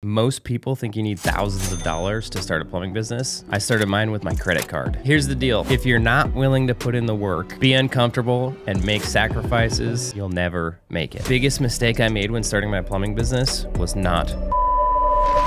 Most people think you need thousands of dollars to start a plumbing business. I started mine with my credit card. Here's the deal. If you're not willing to put in the work, be uncomfortable, and make sacrifices, you'll never make it. Biggest mistake I made when starting my plumbing business was not.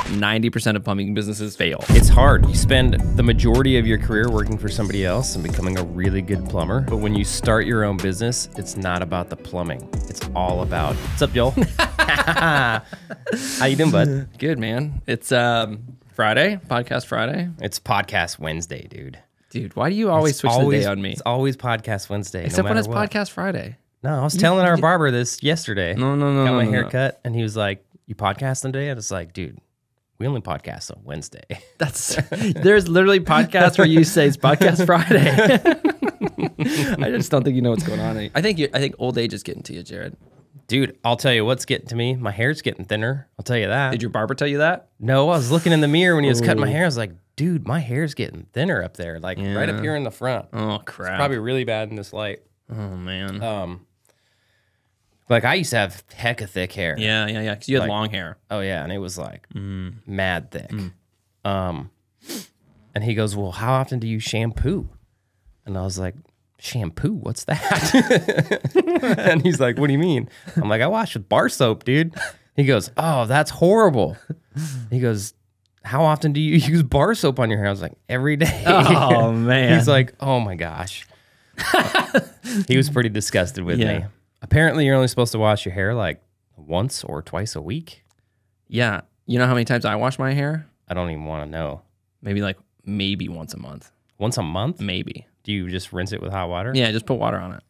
90% of plumbing businesses fail. It's hard. You spend the majority of your career working for somebody else and becoming a really good plumber. But when you start your own business, it's not about the plumbing. It's all about, what's up, Joel? How you doing, bud? Good, man. It's Friday, podcast Friday. It's podcast Wednesday, dude. Dude, why do you always switch the day on me? It's always podcast Wednesday. Except when it's what. podcast Friday. No, I was telling our barber this yesterday. No. Got my hair cut, and he was like, you podcast today? And it's like, dude, we only podcast on Wednesday. There's literally podcasts where you say it's podcast Friday. I just don't think you know what's going on. I think old age is getting to you, Jared. Dude, I'll tell you what's getting to me. My hair's getting thinner. I'll tell you that. Did your barber tell you that? No, I was looking in the mirror when he was cutting my hair. I was like, dude, my hair's getting thinner up there, like right up here in the front. Oh, crap. It's probably really bad in this light. Oh, man. Like I used to have hecka thick hair. Yeah. Because you had long hair. Oh yeah, and it was like mad thick. And he goes, well, how often do you shampoo? And I was like, shampoo? What's that? And he's like, what do you mean? I'm like, I wash with bar soap, dude. He goes, oh, that's horrible. He goes, how often do you use bar soap on your hair? I was like, every day. Oh, man. He's like, oh my gosh. He was pretty disgusted with me. Apparently, you're only supposed to wash your hair like once or twice a week. Yeah. You know how many times I wash my hair? I don't even want to know. Maybe once a month. Once a month? Maybe. Do you just rinse it with hot water? Yeah, just put water on it.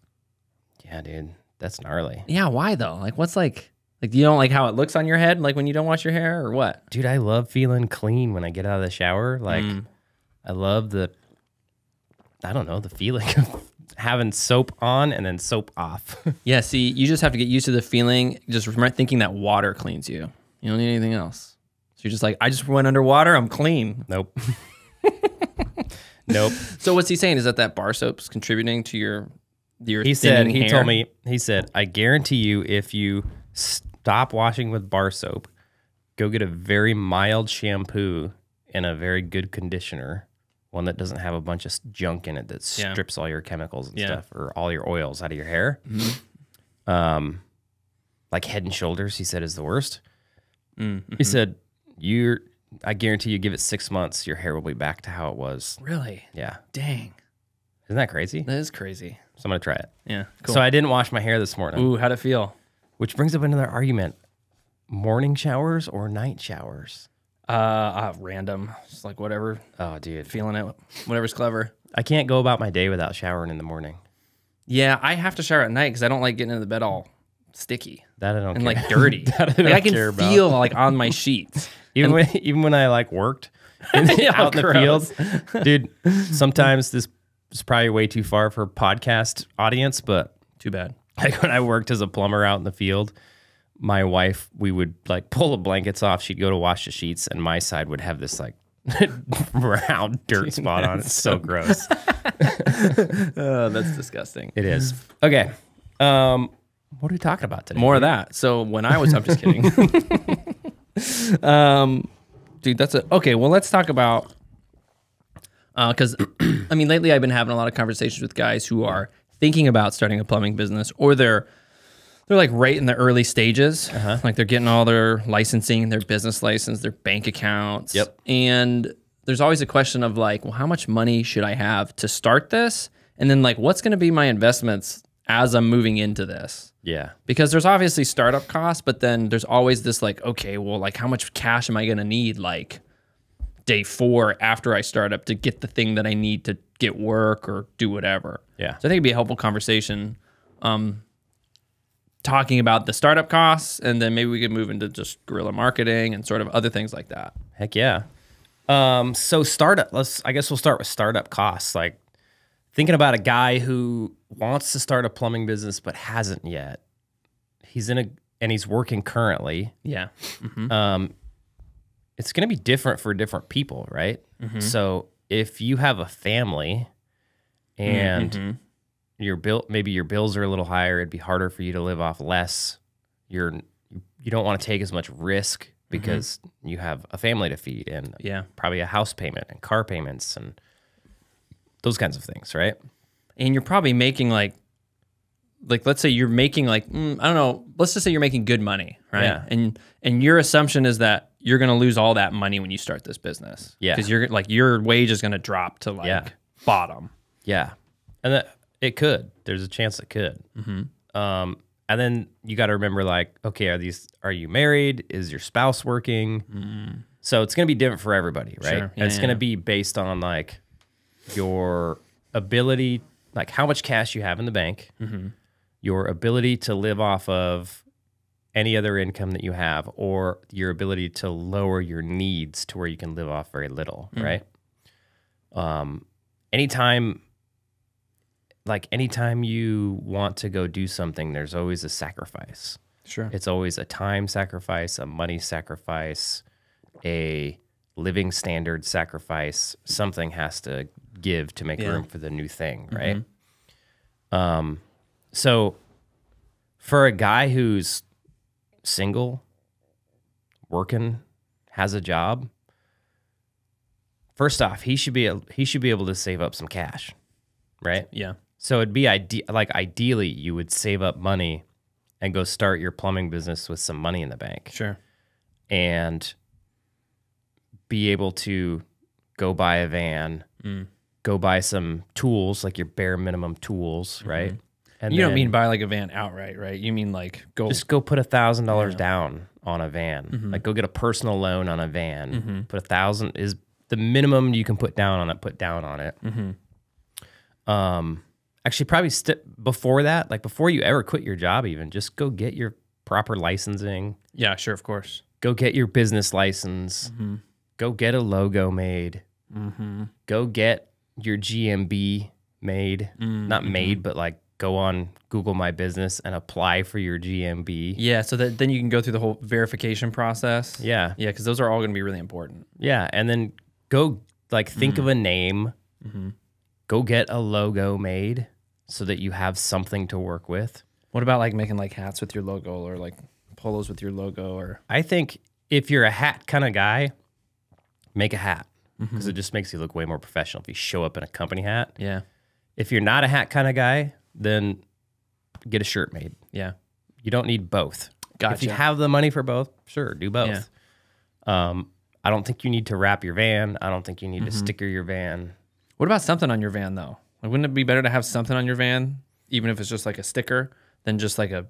Yeah, dude. That's gnarly. Yeah, why though? Like, what's like you don't like how it looks on your head, like when you don't wash your hair, or what? Dude, I love feeling clean when I get out of the shower. Like, I love the feeling of having soap on and then soap off. Yeah, see, you just have to get used to the feeling, just remember thinking that water cleans you. You don't need anything else. So you're just like, I just went underwater, I'm clean. Nope. Nope. So what's he saying? Is that bar soap's contributing to your he told me, he said, I guarantee you if you stop washing with bar soap, go get a very mild shampoo and a very good conditioner, one that doesn't have a bunch of junk in it that strips all your chemicals and stuff or all your oils out of your hair. Like Head and Shoulders, he said, is the worst. He said, I guarantee you give it 6 months, your hair will be back to how it was. Really? Yeah. Dang. Isn't that crazy? That is crazy. So I'm going to try it. Yeah, cool. So I didn't wash my hair this morning. Ooh, how'd it feel? Which brings up another argument. Morning showers or night showers? Random. Just like whatever. Oh, dude. Feeling it. Whatever's clever. I can't go about my day without showering in the morning. Yeah, I have to shower at night because I don't like getting into the bed all sticky. That I don't and care. Like dirty. That I can feel like on my sheets. Even when I like worked out in the field, dude. Sometimes this is probably way too far for podcast audience, but too bad. Like when I worked as a plumber out in the field, my wife, we would like pull the blankets off. She'd go to wash the sheets, and my side would have this like brown dirt spot on it. It's so gross. Oh, that's disgusting. It is. Okay. What are we talking about today? More of that. So when I'm just kidding. Dude, okay. Well, let's talk about, cause I mean, lately I've been having a lot of conversations with guys who are thinking about starting a plumbing business, or they're like right in the early stages. Like they're getting all their licensing, their business license, their bank accounts. Yep. And there's always a question of like, well, how much money should I have to start this? And then like, what's going to be my investments as I'm moving into this? Yeah. Because there's obviously startup costs, but then there's always this like, okay, well, like how much cash am I going to need like day 4 after I start up to get the thing that I need to get work or do whatever. Yeah. So I think it'd be a helpful conversation talking about the startup costs, and then maybe we could move into just guerrilla marketing and sort of other things like that. Heck yeah. So I guess we'll start with startup costs. Like thinking about a guy who wants to start a plumbing business but hasn't yet. He's working currently. Yeah. It's going to be different for different people, right? So if you have a family and maybe your bills are a little higher, it'd be harder for you to live off less. You don't want to take as much risk because you have a family to feed and probably a house payment and car payments and those kinds of things, right? And you're probably making like let's say you're making like I don't know, let's just say you're making good money, right? Yeah. And your assumption is that you're going to lose all that money when you start this business. Yeah. Because you're like your wage is going to drop to like bottom. Yeah. And that it could. There's a chance it could. And then you got to remember, like, okay, are you married? Is your spouse working? So it's going to be different for everybody, right? Sure. And it's going to be based on like your ability, like how much cash you have in the bank, your ability to live off of any other income that you have, or your ability to lower your needs to where you can live off very little, right? Anytime you want to go do something, there's always a sacrifice. Sure. It's always a time sacrifice, a money sacrifice, a living standard sacrifice. Something has to give to make room for the new thing, right? So for a guy who's single, working, has a job, first off, he should be able to save up some cash, right? Yeah. So it'd be ideally you would save up money and go start your plumbing business with some money in the bank. Sure. And be able to go buy a van, go buy some tools, like your bare minimum tools, right? And you don't mean buy like a van outright, right? You mean like go put $1,000 down on a van. Like go get a personal loan on a van. Put $1,000 is the minimum you can put down on it. Actually, probably before that, like before you ever quit your job, even just go get your proper licensing. Yeah, sure, of course. Go get your business license. Go get a logo made. Go get your GMB made. Not made, but like go on Google My Business and apply for your GMB. Yeah, so that then you can go through the whole verification process. Yeah. Yeah, because those are all going to be really important. Yeah, and then go like think of a name. Go get a logo made so that you have something to work with. What about like making like hats with your logo or like polos with your logo? Or I think if you're a hat kind of guy, make a hat because it just makes you look way more professional if you show up in a company hat. Yeah. If you're not a hat kind of guy, then get a shirt made. Yeah. You don't need both. Gotcha. If you have the money for both, sure, do both. I don't think you need to wrap your van. I don't think you need to sticker your van. What about something on your van though? Like, wouldn't it be better to have something on your van, even if it's just like a sticker, than just like a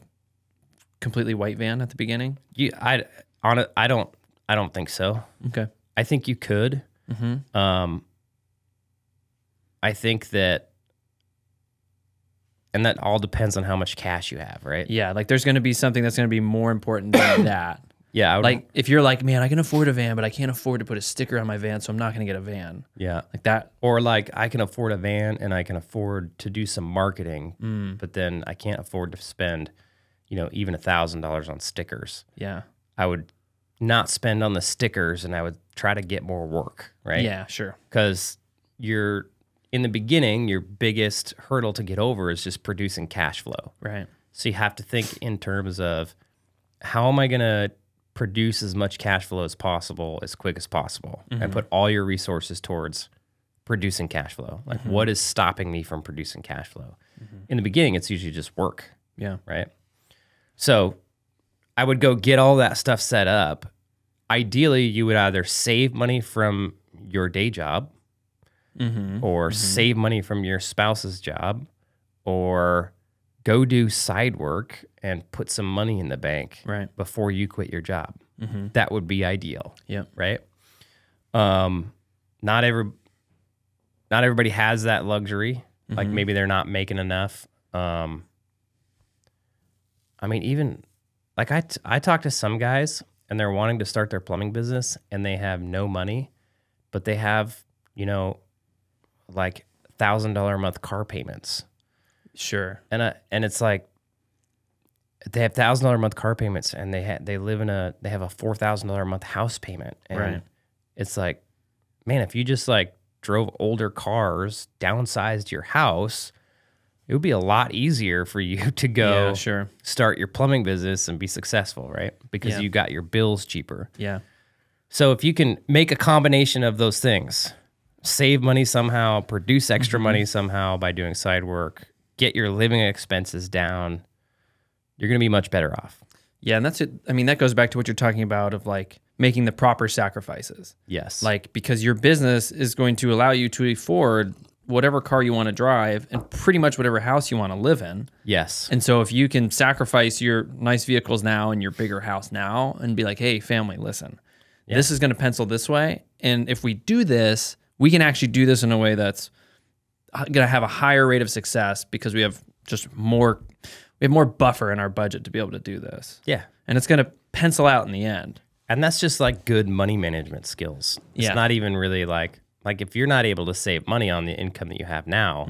completely white van at the beginning? I don't think so. Okay. I think you could. I think that, and that all depends on how much cash you have, right? Yeah, like there's going to be something that's going to be more important than that. Yeah. Like if you're like, man, I can afford a van, but I can't afford to put a sticker on my van, so I'm not going to get a van. Yeah. Like that. Or like I can afford a van and I can afford to do some marketing, but then I can't afford to spend, even $1,000 on stickers. Yeah. I would not spend on the stickers and I would try to get more work, right? Yeah, sure. Because in the beginning, your biggest hurdle to get over is just producing cash flow. Right. So you have to think in terms of how am I going to produce as much cash flow as possible, as quick as possible, and put all your resources towards producing cash flow. Like what is stopping me from producing cash flow? In the beginning, it's usually just work. Yeah. Right. So I would go get all that stuff set up. Ideally, you would either save money from your day job or save money from your spouse's job or go do side work and put some money in the bank before you quit your job. That would be ideal. Yeah. Right. Not everybody has that luxury. Like maybe they're not making enough. I mean, even like I talk to some guys and they're wanting to start their plumbing business and they have no money, but they have, like $1,000 a month car payments. Sure. And it's like they have $1,000 a month car payments and they have a $4,000 a month house payment. And it's like, man, if you just like drove older cars, downsized your house, it would be a lot easier for you to go Yeah, sure. start your plumbing business and be successful, right? Because you got your bills cheaper. Yeah. So if you can make a combination of those things, save money somehow, produce extra money somehow by doing side work, get your living expenses down, you're going to be much better off. Yeah, and that's it. I mean, that goes back to what you're talking about of like making the proper sacrifices. Yes. Like, because your business is going to allow you to afford whatever car you want to drive and pretty much whatever house you want to live in. Yes. And so if you can sacrifice your nice vehicles now and your bigger house now and be like, hey, family, listen, this is going to pencil this way. And if we do this, we can actually do this in a way that's going to have a higher rate of success because we have just more, we have more buffer in our budget to be able to do this. Yeah. And it's going to pencil out in the end. And that's just like good money management skills. It's not even really like if you're not able to save money on the income that you have now,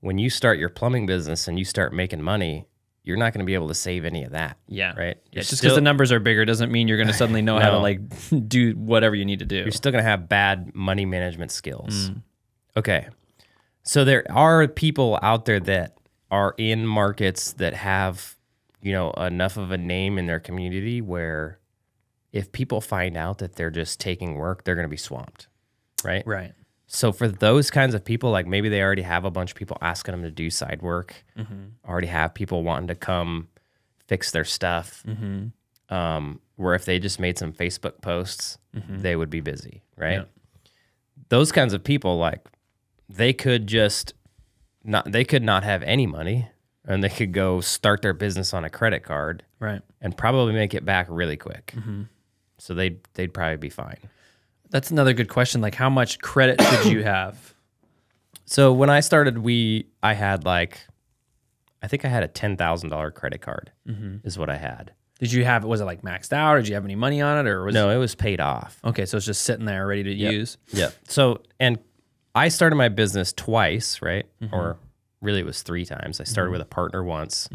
when you start your plumbing business and you start making money, you're not going to be able to save any of that. Yeah. Right. Yeah, just because the numbers are bigger doesn't mean you're going to suddenly know how to like do whatever you need to do. You're still going to have bad money management skills. Okay. So there are people out there that are in markets that have, you know, enough of a name in their community where if people find out that they're just taking work, they're going to be swamped. Right. Right. So for those kinds of people, like maybe they already have a bunch of people asking them to do side work, already have people wanting to come fix their stuff, where if they just made some Facebook posts, they would be busy, right? Yeah. Those kinds of people, like they could not have any money and they could go start their business on a credit card, right, and probably make it back really quick. So they'd probably be fine. That's another good question. Like, how much credit should you have? So when I started, I had I think I had a $10,000 credit card is what I had. Did you have, was it like maxed out or did you have any money on it or was No, it was paid off. Okay. So it's just sitting there ready to use. Yep. So, and I started my business twice, right? Or really it was 3 times. I started with a partner once,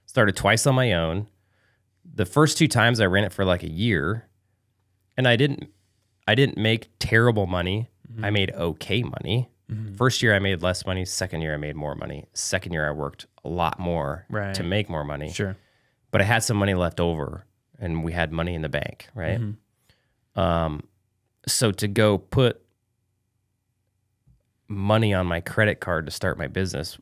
started twice on my own. The first 2 times I ran it for like a year and I didn't make terrible money. I made okay money. First year I made less money. Second year I made more money. Second year I worked a lot more to make more money. Sure. But I had some money left over and we had money in the bank, right? So to go put money on my credit card to start my business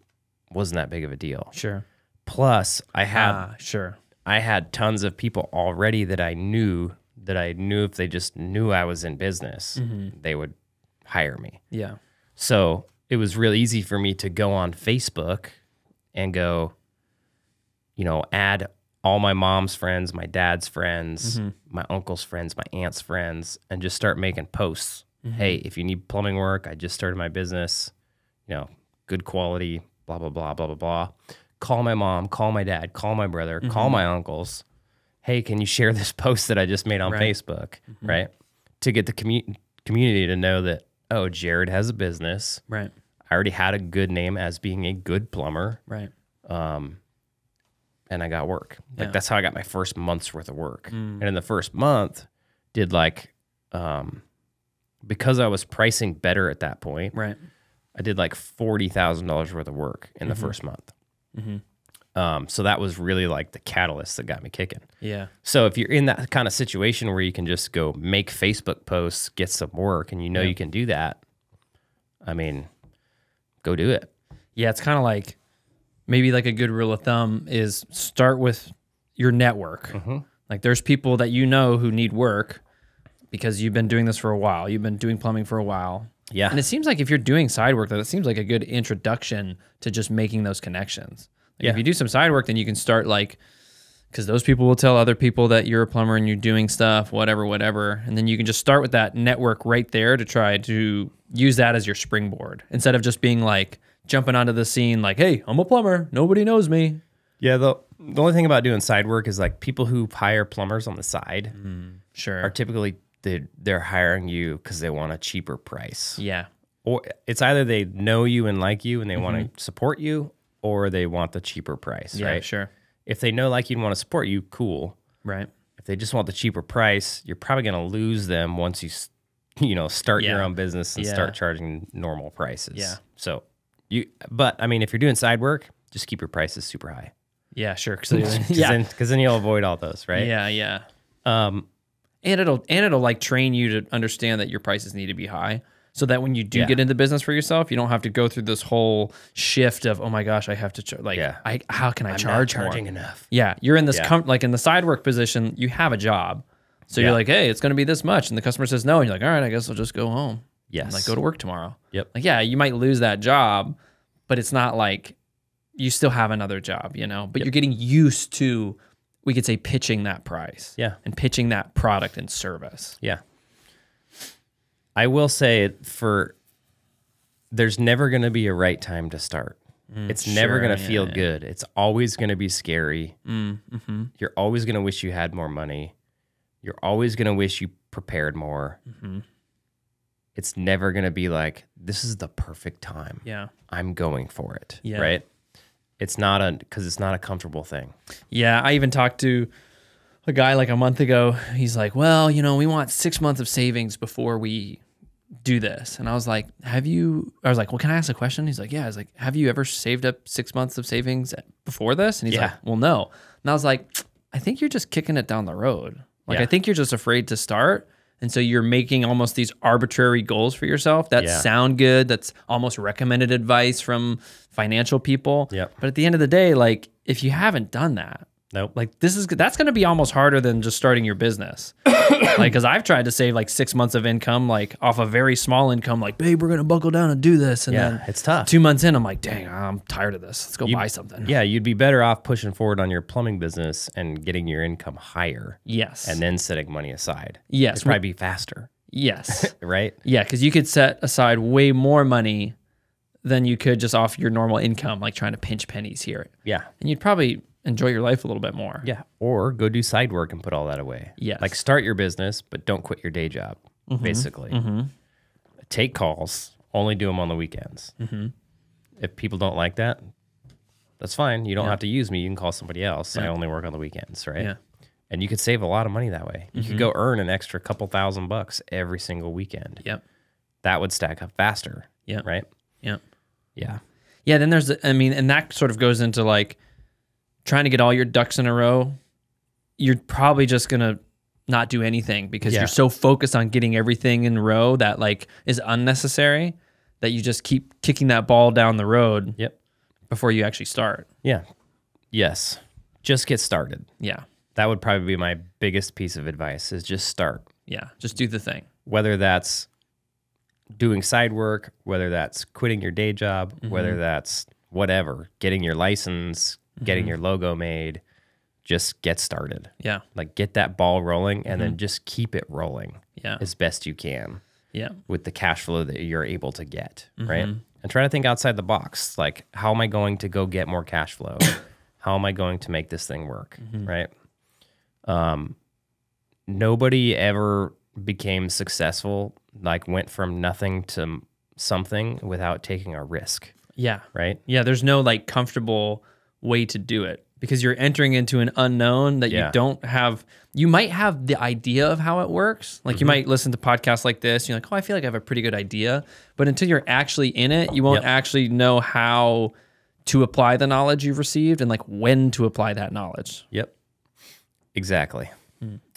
wasn't that big of a deal. Sure. Plus I had sure. I had tons of people already that I knew if they just knew I was in business, they would hire me. Yeah. So it was real easy for me to go on Facebook and go, you know, add all my mom's friends, my dad's friends, my uncle's friends, my aunt's friends, and just start making posts. Hey, if you need plumbing work, I just started my business, you know, good quality, blah, blah, blah, blah, blah, blah. Call my mom, call my dad, call my brother, call my uncles. Hey, can you share this post that I just made on Facebook, right? To get the community to know that, oh, Jared has a business. Right. I already had a good name as being a good plumber. Right. And I got work. Like that's how I got my first month's worth of work. And in the first month, did like, because I was pricing better at that point, right, I did like $40,000 worth of work in the first month. So that was really like the catalyst that got me kicking. Yeah. So if you're in that kind of situation where you can just go make Facebook posts, get some work, and you know you can do that, I mean, go do it. Yeah, it's kind of like maybe like a good rule of thumb is start with your network. Like there's people that you know who need work because you've been doing this for a while. You've been doing plumbing for a while. Yeah. And it seems like if you're doing side work, that seems like a good introduction to just making those connections. Like if you do some side work, then you can start like, because those people will tell other people that you're a plumber and you're doing stuff, whatever. And then you can just start with that network right there to try to use that as your springboard instead of just being like jumping onto the scene like, hey, I'm a plumber. Nobody knows me. Yeah. The only thing about doing side work is like people who hire plumbers on the side are typically, they're hiring you because they want a cheaper price. Yeah. Or it's either they know you and like you and they want to support you, or they want the cheaper price, right? Sure. If they know, like you, and want to support you, cool. Right. If they just want the cheaper price, you're probably going to lose them once you start your own business and start charging normal prices. Yeah. So But I mean, if you're doing side work, just keep your prices super high. Yeah, sure. Cause Because then you'll avoid all those, right? Yeah. And it'll like train you to understand that your prices need to be high, so that when you do get into business for yourself, you don't have to go through this whole shift of, oh my gosh, I have to how can I charge more? Charging enough. Yeah, you're in this like in the side work position, you have a job, so you're like, hey, it's going to be this much, and the customer says no, and you're like, all right, I guess I'll just go home. Yes. And like go to work tomorrow. Yep. Like, yeah, you might lose that job, but it's not like you still have another job, you know, but you're getting used to, we could say, pitching that price. Yeah. And pitching that product and service. Yeah. I will say there's never going to be a right time to start. It's never going to feel good. It's always going to be scary. Mm-hmm. You're always going to wish you had more money. You're always going to wish you prepared more. Mm-hmm. It's never going to be like, this is the perfect time. Yeah. I'm going for it. Yeah. Right? Because it's not a comfortable thing. Yeah. I even talked to a guy like a month ago. He's like, well, you know, we want 6 months of savings before we do this. And I was like, I was like, well, can I ask a question? He's like, yeah. I was like, have you ever saved up 6 months of savings before this? And he's like, well, no. And I was like, I think you're just kicking it down the road. Like, I think you're just afraid to start. And so you're making almost these arbitrary goals for yourself that sound good. That's almost recommended advice from financial people. Yep. But at the end of the day, like, if you haven't done that, nope. Like, that's going to be almost harder than just starting your business. Like, because I've tried to save like 6 months of income, like off a very small income, like, babe, we're going to buckle down and do this. And then it's tough. 2 months in, I'm like, dang, I'm tired of this. Let's go buy something. Yeah, you'd be better off pushing forward on your plumbing business and getting your income higher. Yes. And then setting money aside. Yes. It'd probably be faster. Yes. Right? Yeah, because you could set aside way more money than you could just off your normal income, like trying to pinch pennies here. Yeah. And you'd probably enjoy your life a little bit more. Yeah. Or go do side work and put all that away. Yes. Like, start your business, but don't quit your day job, basically. Mm-hmm. Take calls, only do them on the weekends. Mm-hmm. If people don't like that, that's fine. You don't have to use me. You can call somebody else. I only work on the weekends, right? Yeah. And you could save a lot of money that way. You could go earn an extra couple $1,000 every single weekend. Yep. That would stack up faster. Yep. Right? Yep. Yeah. Yeah, then there's, and that sort of goes into like trying to get all your ducks in a row. You're probably just going to not do anything because you're so focused on getting everything in a row that like is unnecessary that you just keep kicking that ball down the road before you actually start. Yeah. Yes. Just get started. Yeah. That would probably be my biggest piece of advice is just start. Yeah. Just do the thing. Whether that's doing side work, whether that's quitting your day job, whether that's whatever, getting your license, getting your logo made, just get started. Yeah. Like, get that ball rolling and then just keep it rolling as best you can. Yeah. With the cash flow that you're able to get, right? And try to think outside the box. Like, how am I going to go get more cash flow? How am I going to make this thing work, right? Nobody ever became successful, like went from nothing to something without taking a risk. Yeah. Right? Yeah, there's no like comfortable way to do it because you're entering into an unknown that you don't have. You might have the idea of how it works. Like you might listen to podcasts like this. You're like, oh, I feel like I have a pretty good idea. But until you're actually in it, you won't actually know how to apply the knowledge you've received and like when to apply that knowledge. Yep. Exactly.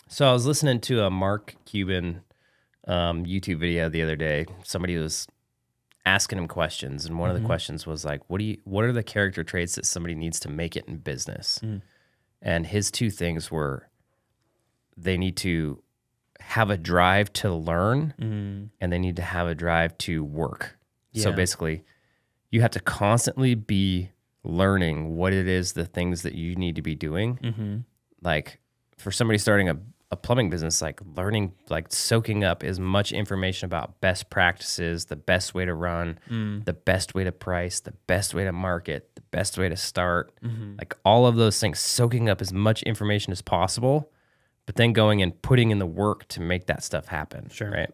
So I was listening to a Mark Cuban YouTube video the other day. Somebody was asking him questions, and one of the questions was like, what are the character traits that somebody needs to make it in business? And his two things were they need to have a drive to learn and they need to have a drive to work. So basically, you have to constantly be learning what it is, the things that you need to be doing. Like, for somebody starting a plumbing business, like learning, like soaking up as much information about best practices, the best way to run, the best way to price, the best way to market, the best way to start, like all of those things, soaking up as much information as possible, but then going and putting in the work to make that stuff happen. Sure. Right.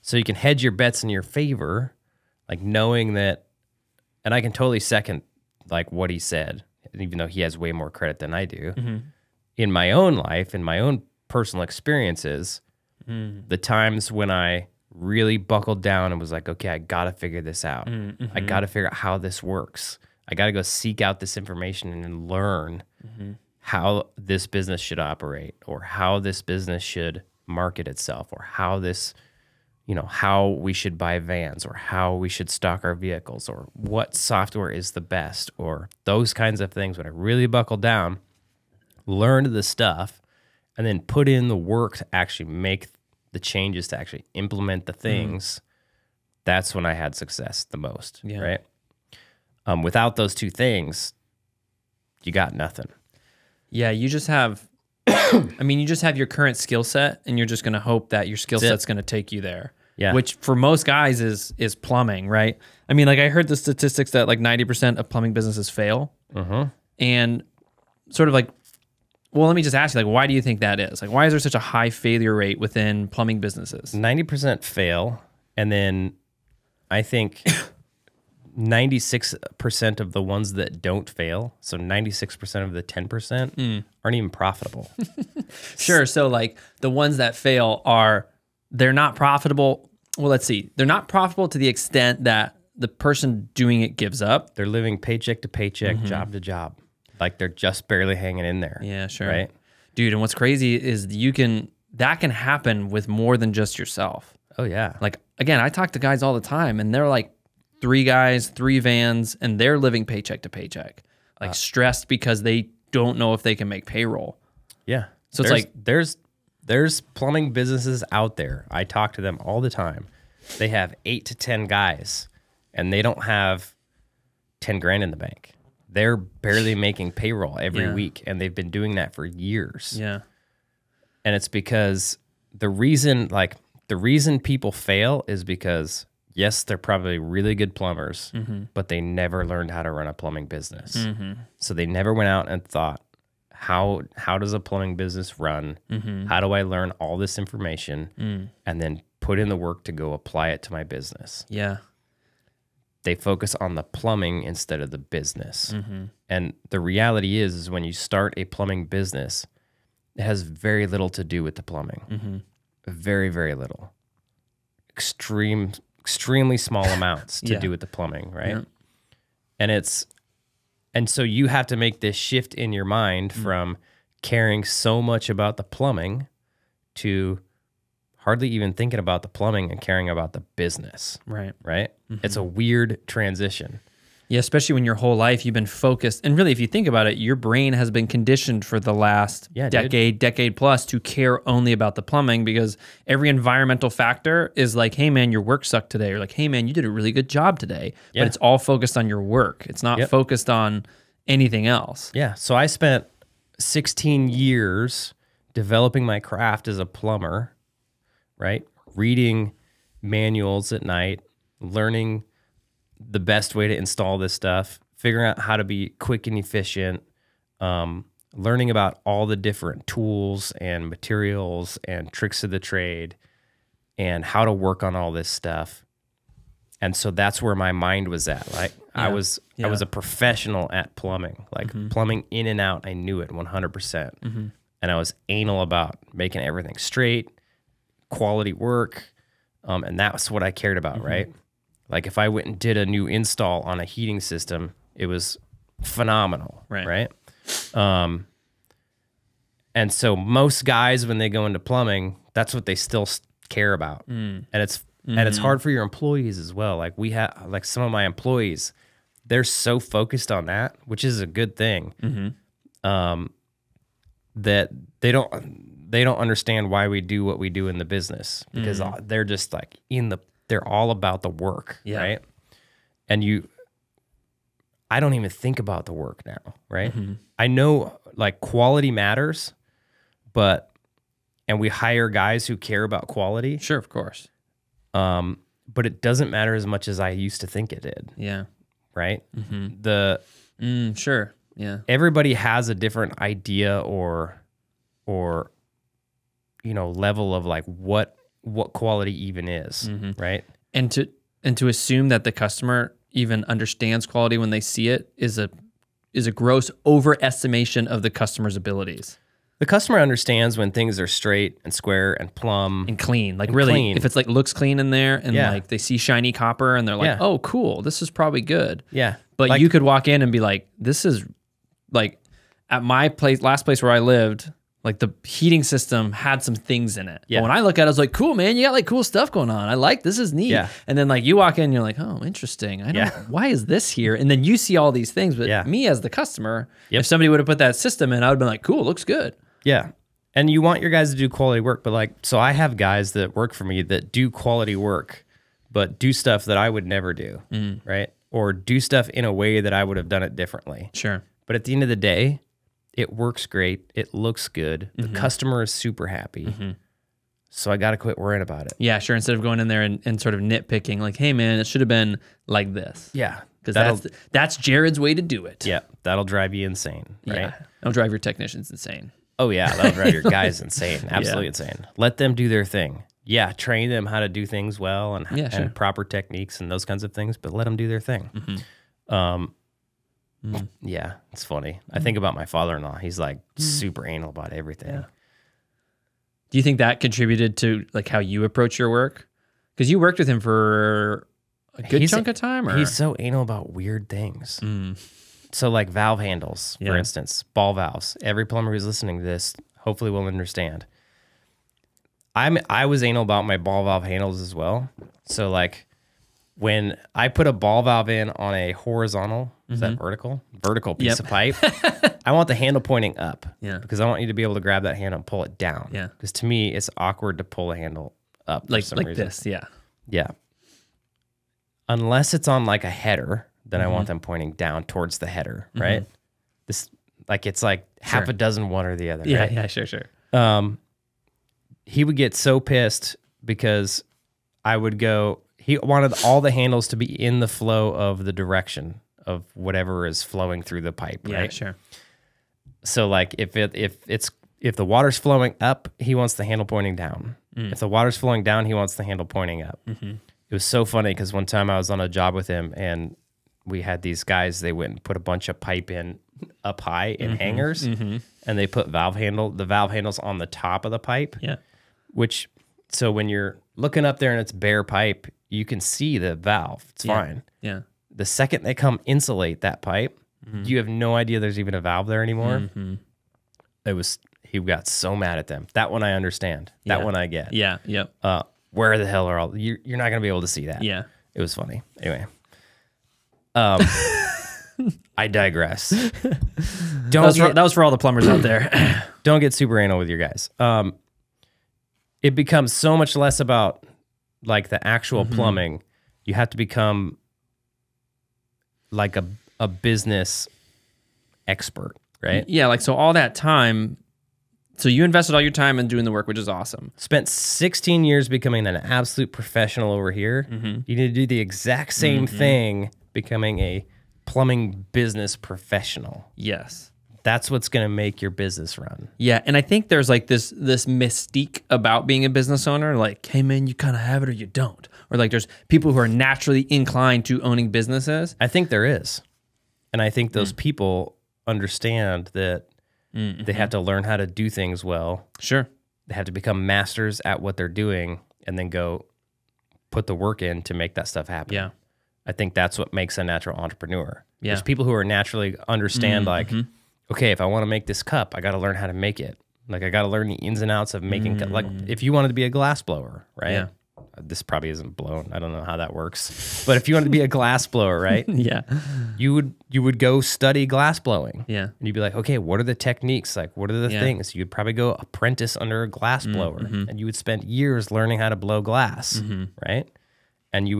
So you can hedge your bets in your favor, like knowing that, and I can totally second like what he said, even though he has way more credit than I do. In my own life, in my own personal experiences, the times when I really buckled down and was like, okay, I got to figure this out. I got to figure out how this works. I got to go seek out this information and learn how this business should operate, or how this business should market itself, or how this, how we should buy vans, or how we should stock our vehicles, or what software is the best, or those kinds of things. When I really buckled down, learned the stuff, and then put in the work to actually make the changes, to actually implement the things, that's when I had success the most, right? Without those two things, you got nothing. Yeah, you just have, you just have your current skill set, and you're just going to hope that your skill set's going to take you there. Yeah. Which for most guys is plumbing, right? I mean, like I heard the statistics that like 90% of plumbing businesses fail. And sort of like, well, let me just ask you, like, why do you think that is? Like, why is there such a high failure rate within plumbing businesses? 90% fail. And then I think 96% of the ones that don't fail, so 96% of the 10% aren't even profitable. Sure. So like the ones that fail they're not profitable. Well, let's see. They're not profitable to the extent that the person doing it gives up. They're living paycheck to paycheck, job to job. Like they're just barely hanging in there. Yeah, sure. Right? Dude, and what's crazy is that can happen with more than just yourself. Oh yeah. Like again, I talk to guys all the time, and they're like 3 guys, 3 vans, and they're living paycheck to paycheck. Like stressed because they don't know if they can make payroll. Yeah. So it's like there's plumbing businesses out there. I talk to them all the time. They have 8 to 10 guys, and they don't have 10 grand in the bank. They're barely making payroll every week, and they've been doing that for years. Yeah. And it's because the reason people fail is because, yes, they're probably really good plumbers, but they never learned how to run a plumbing business. So they never went out and thought, how does a plumbing business run? How do I learn all this information and then put in the work to go apply it to my business? Yeah. They focus on the plumbing instead of the business. And the reality is when you start a plumbing business, it has very little to do with the plumbing. Very, very little. Extremely small amounts to do with the plumbing, right? And so you have to make this shift in your mind from caring so much about the plumbing to hardly even thinking about the plumbing and caring about the business. Right. It's a weird transition. Yeah, especially when your whole life you've been focused. And really, if you think about it, your brain has been conditioned for the last decade plus to care only about the plumbing, because every environmental factor is like, hey, man, your work sucked today. Or like, hey, man, you did a really good job today. But it's all focused on your work. It's not focused on anything else. Yeah. So I spent 16 years developing my craft as a plumber, right? Reading manuals at night, learning the best way to install this stuff, figuring out how to be quick and efficient, learning about all the different tools and materials and tricks of the trade and how to work on all this stuff. And so that's where my mind was at. Like I was a professional at plumbing, like plumbing in and out. I knew it 100%. And I was anal about making everything straight, quality work. And that's what I cared about, right? Like if I went and did a new install on a heating system, it was phenomenal, right? And so most guys, when they go into plumbing, that's what they still care about. And it's hard for your employees as well. Like we have, like some of my employees, they're so focused on that, which is a good thing, that they don't understand why we do what we do in the business, because they're just like they're all about the work, right? And I don't even think about the work now, right? I know like quality matters, and we hire guys who care about quality. Sure, of course. But it doesn't matter as much as I used to think it did. Yeah. Right? Sure. Yeah. Everybody has a different idea or level of like what quality even is, right? And to assume that the customer even understands quality when they see it is a gross overestimation of the customer's abilities. The customer understands when things are straight and square and plumb and clean. Like and really, clean. if it's like looks clean in there and Yeah. like they see shiny copper and they're like, Yeah. oh, cool, this is probably good. Yeah. But Like- you could walk in and be like, this is like at my place, last place where I lived, like the heating system had some things in it. Yeah. But when I look at it, I was like, cool, man, you got like cool stuff going on. I like, this is neat. Yeah. And then like you walk in and you're like, oh, interesting. I don't, Yeah. why is this here? And then you see all these things. But Yeah. me as the customer, Yep. if somebody would have put that system in, I would have been like, cool, looks good. Yeah. And you want your guys to do quality work, but like, so I have guys that work for me that do quality work, but do stuff that I would never do, right? Or do stuff in a way that I would have done it differently. Sure. But at the end of the day, it works great. It looks good. The customer is super happy. So I got to quit worrying about it. Yeah, sure. Instead of going in there and sort of nitpicking, like, hey, man, it should have been like this. Yeah. Because that's Jared's way to do it. Yeah. That'll drive you insane, right? Yeah. Don't drive your technicians insane. Oh, yeah. That'll drive your guys insane. Absolutely insane. Let them do their thing. Yeah. Train them how to do things well and, Yeah, sure. and proper techniques and those kinds of things, but let them do their thing. Yeah, it's funny. I think about my father-in-law. He's like super anal about everything. Yeah. Do you think that contributed to like how you approach your work? Because you worked with him for a good chunk of time, or He's so anal about weird things. So like valve handles, for Yeah. instance, ball valves. Every plumber who's listening to this hopefully will understand. I was anal about my ball valve handles as well. So like when I put a ball valve in on a horizontal, is that vertical? Vertical piece of pipe. I want the handle pointing up. Yeah. Because I want you to be able to grab that handle and pull it down. Yeah. Because to me, it's awkward to pull the handle up for like some reason. this? Yeah. Yeah. Unless it's on like a header, then I want them pointing down towards the header, right? This like it's like half a dozen one or the other, Yeah. right? Yeah. Sure. He would get so pissed because I would go, he wanted all the handles to be in the flow of the direction of whatever is flowing through the pipe, Yeah. right? Sure. So like if the water's flowing up, he wants the handle pointing down. If the water's flowing down, he wants the handle pointing up. It was so funny because one time I was on a job with him and we had these guys, they went and put a bunch of pipe in up high in hangers and they put the valve handles on the top of the pipe. Yeah. Which, so when you're looking up there and it's bare pipe, you can see the valve. It's fine. Yeah. The second they come insulate that pipe, you have no idea there's even a valve there anymore. He got so mad at them. That one I understand. That one I get. Yeah. Yep. Where the hell are all, you're not going to be able to see that. Yeah. It was funny. Anyway. I digress. That was for all the plumbers out there. Don't get super anal with your guys. It becomes so much less about like the actual plumbing. You have to become like a business expert, right? Yeah. Like, so all that time, so you invested all your time in doing the work, which is awesome. Spent 16 years becoming an absolute professional over here. You need to do the exact same thing, becoming a plumbing business professional. Yes. That's what's going to make your business run. Yeah, and I think there's like this mystique about being a business owner, like, hey man, you kind of have it or you don't. Or like there's people who are naturally inclined to owning businesses. I think there is. And I think those people understand that they have to learn how to do things well. Sure. They have to become masters at what they're doing and then go put the work in to make that stuff happen. Yeah. I think that's what makes a natural entrepreneur. Yeah. There's people who are naturally understand like, okay, if I want to make this cup, I got to learn how to make it. Like I got to learn the ins and outs of making, like if you wanted to be a glass blower, right? Yeah. This probably isn't blown. I don't know how that works. But if you wanted to be a glass blower, right? Yeah. You would go study glass blowing. Yeah. And you'd be like, okay, what are the techniques? Like, what are the things? You'd probably go apprentice under a glass blower and you would spend years learning how to blow glass, right? And you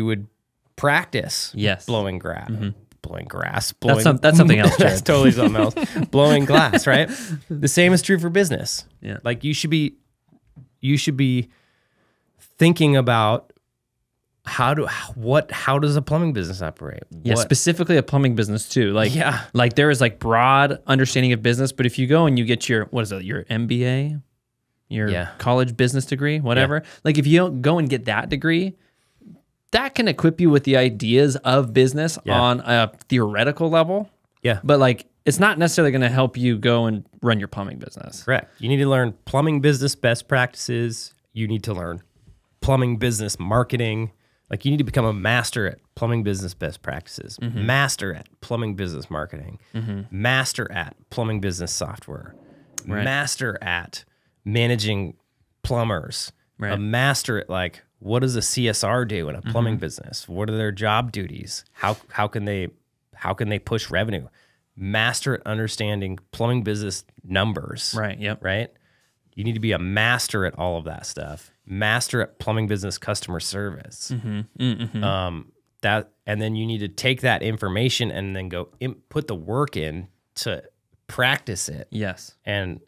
would practice blowing grass. Blowing grass. That's something else, Jared. That's totally something else. Blowing glass, right? The same is true for business. Yeah. Like you should be thinking about how does a plumbing business operate? Yeah, specifically a plumbing business too. Like, Yeah. like there is like broad understanding of business, but if you go and you get your, what is it, your MBA, your college business degree, whatever, like if you don't go and get that degree, that can equip you with the ideas of business on a theoretical level. Yeah. But like, it's not necessarily going to help you go and run your plumbing business. Correct. You need to learn plumbing business best practices. You need to learn plumbing business marketing. Like you need to become a master at plumbing business best practices, master at plumbing business marketing, master at plumbing business software, master at managing plumbers, a master at like, what does a CSR do in a plumbing business? What are their job duties? How can they push revenue? Master at understanding plumbing business numbers. Right. Yep. Right. You need to be a master at all of that stuff. Master at plumbing business customer service. That, and then you need to take that information and then go put the work in to practice it. Yes. And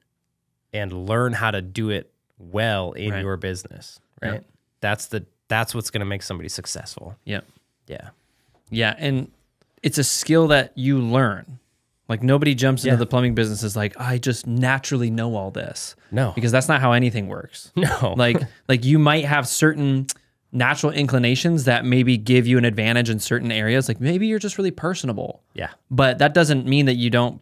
learn how to do it well in your business. Right. Yep. That's what's going to make somebody successful. Yep. Yeah. Yeah. And it's a skill that you learn. Like nobody jumps into the plumbing business is like, I just naturally know all this. No. Because that's not how anything works. No. Like you might have certain natural inclinations that maybe give you an advantage in certain areas. Like maybe you're just really personable. Yeah. But that doesn't mean that you don't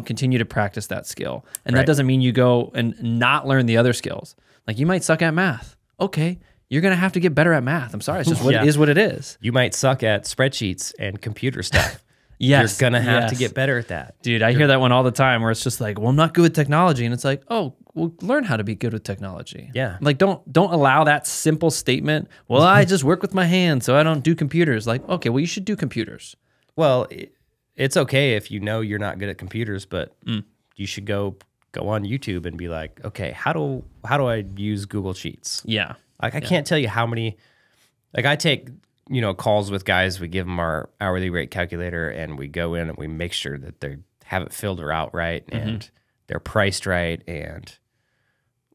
continue to practice that skill. And that doesn't mean you go and not learn the other skills. Like you might suck at math. Okay. You're going to have to get better at math. I'm sorry. It's just it is what it is. You might suck at spreadsheets and computer stuff. Yes. You're going to have to get better at that. Dude, I hear that one all the time where it's just like, well, I'm not good with technology. And it's like, oh, well, learn how to be good with technology. Yeah. Like, don't allow that simple statement, well, I just work with my hands, so I don't do computers. Like, okay, well, you should do computers. Well, it's okay if you know you're not good at computers, but you should go on YouTube and be like, okay, how do I use Google Sheets? Yeah. Like, I can't tell you how many, like I take, calls with guys, we give them our hourly rate calculator and we go in and we make sure that they have it filled out right and they're priced right. And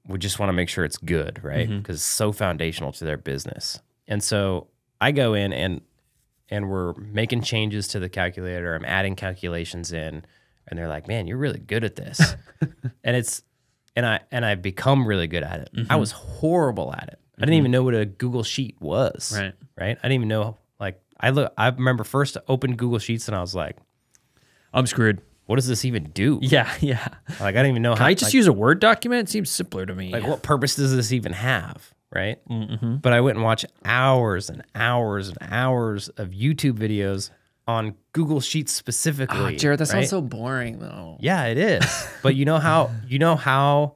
we just want to make sure it's good, right? Because it's so foundational to their business. And so I go in and we're making changes to the calculator. I'm adding calculations in and they're like, man, you're really good at this. and I've become really good at it. I was horrible at it. I didn't even know what a Google Sheet was. Right. I didn't even know, like, I remember first I opened Google Sheets and I was like, I'm screwed. What does this even do? Yeah. Like, I don't even know how. Can I just use a Word document? It seems simpler to me. Like, what purpose does this even have? Right. But I went and watched hours and hours and hours of YouTube videos on Google Sheets specifically. Oh, Jared, that sounds so boring though. Yeah, it is. But you know how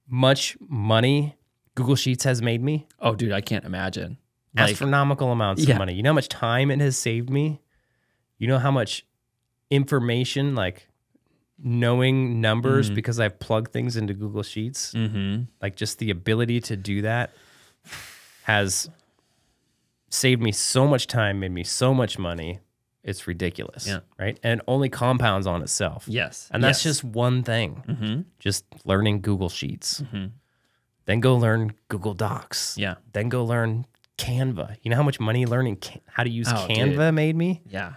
much money Google Sheets has made me? Oh, dude, I can't imagine. Astronomical amounts of money. You know how much time it has saved me? You know how much information, like knowing numbers because I've plugged things into Google Sheets? Like just the ability to do that has saved me so much time, made me so much money. It's ridiculous, right? And it only compounds on itself. Yes. And that's just one thing. Just learning Google Sheets. Then go learn Google Docs. Yeah. Then go learn Canva. You know how much money learning how to use Canva made me? Yeah.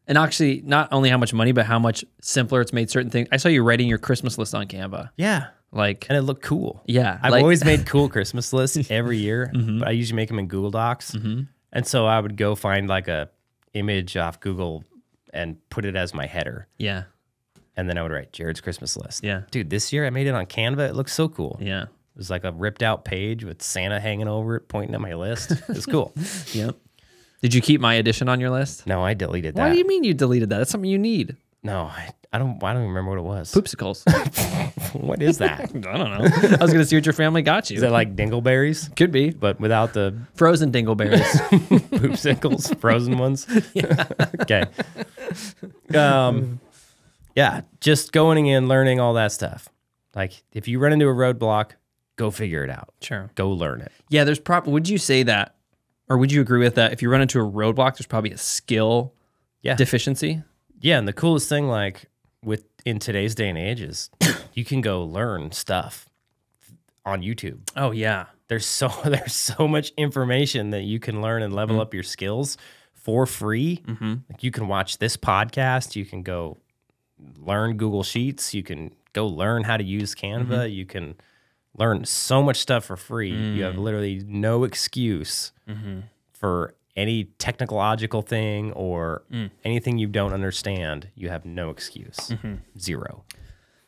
And actually, not only how much money, but how much simpler it's made certain things. I saw you writing your Christmas list on Canva. Yeah. Like, and it looked cool. Yeah. I've always made cool Christmas lists every year, but I usually make them in Google Docs. And so I would go find like a image off Google and put it as my header. Yeah. And then I would write Jared's Christmas list. Yeah. Dude, this year I made it on Canva. It looks so cool. Yeah. It was like a ripped out page with Santa hanging over it, pointing at my list. It was cool. Yep. Did you keep my edition on your list? No, I deleted that. Why do you mean you deleted that? That's something you need. No, I don't remember what it was. Poopsicles. What is that? I don't know. I was going to see what your family got you. Is that like dingleberries? Could be. But without the... Frozen dingleberries. Poopsicles, frozen ones? Yeah. Okay. Yeah, just going in, learning all that stuff. Like, if you run into a roadblock, go figure it out. Sure. Go learn it. Yeah, would you say that, or would you agree with that? If you run into a roadblock, there's probably a skill deficiency? Yeah, and the coolest thing, like, in today's day and age is you can go learn stuff on YouTube. Oh, yeah. There's so much information that you can learn and level up your skills for free. Like, you can watch this podcast. You can go learn Google Sheets. You can go learn how to use Canva. You can learn so much stuff for free. You have literally no excuse for any technological thing or anything you don't understand, you have no excuse. Zero.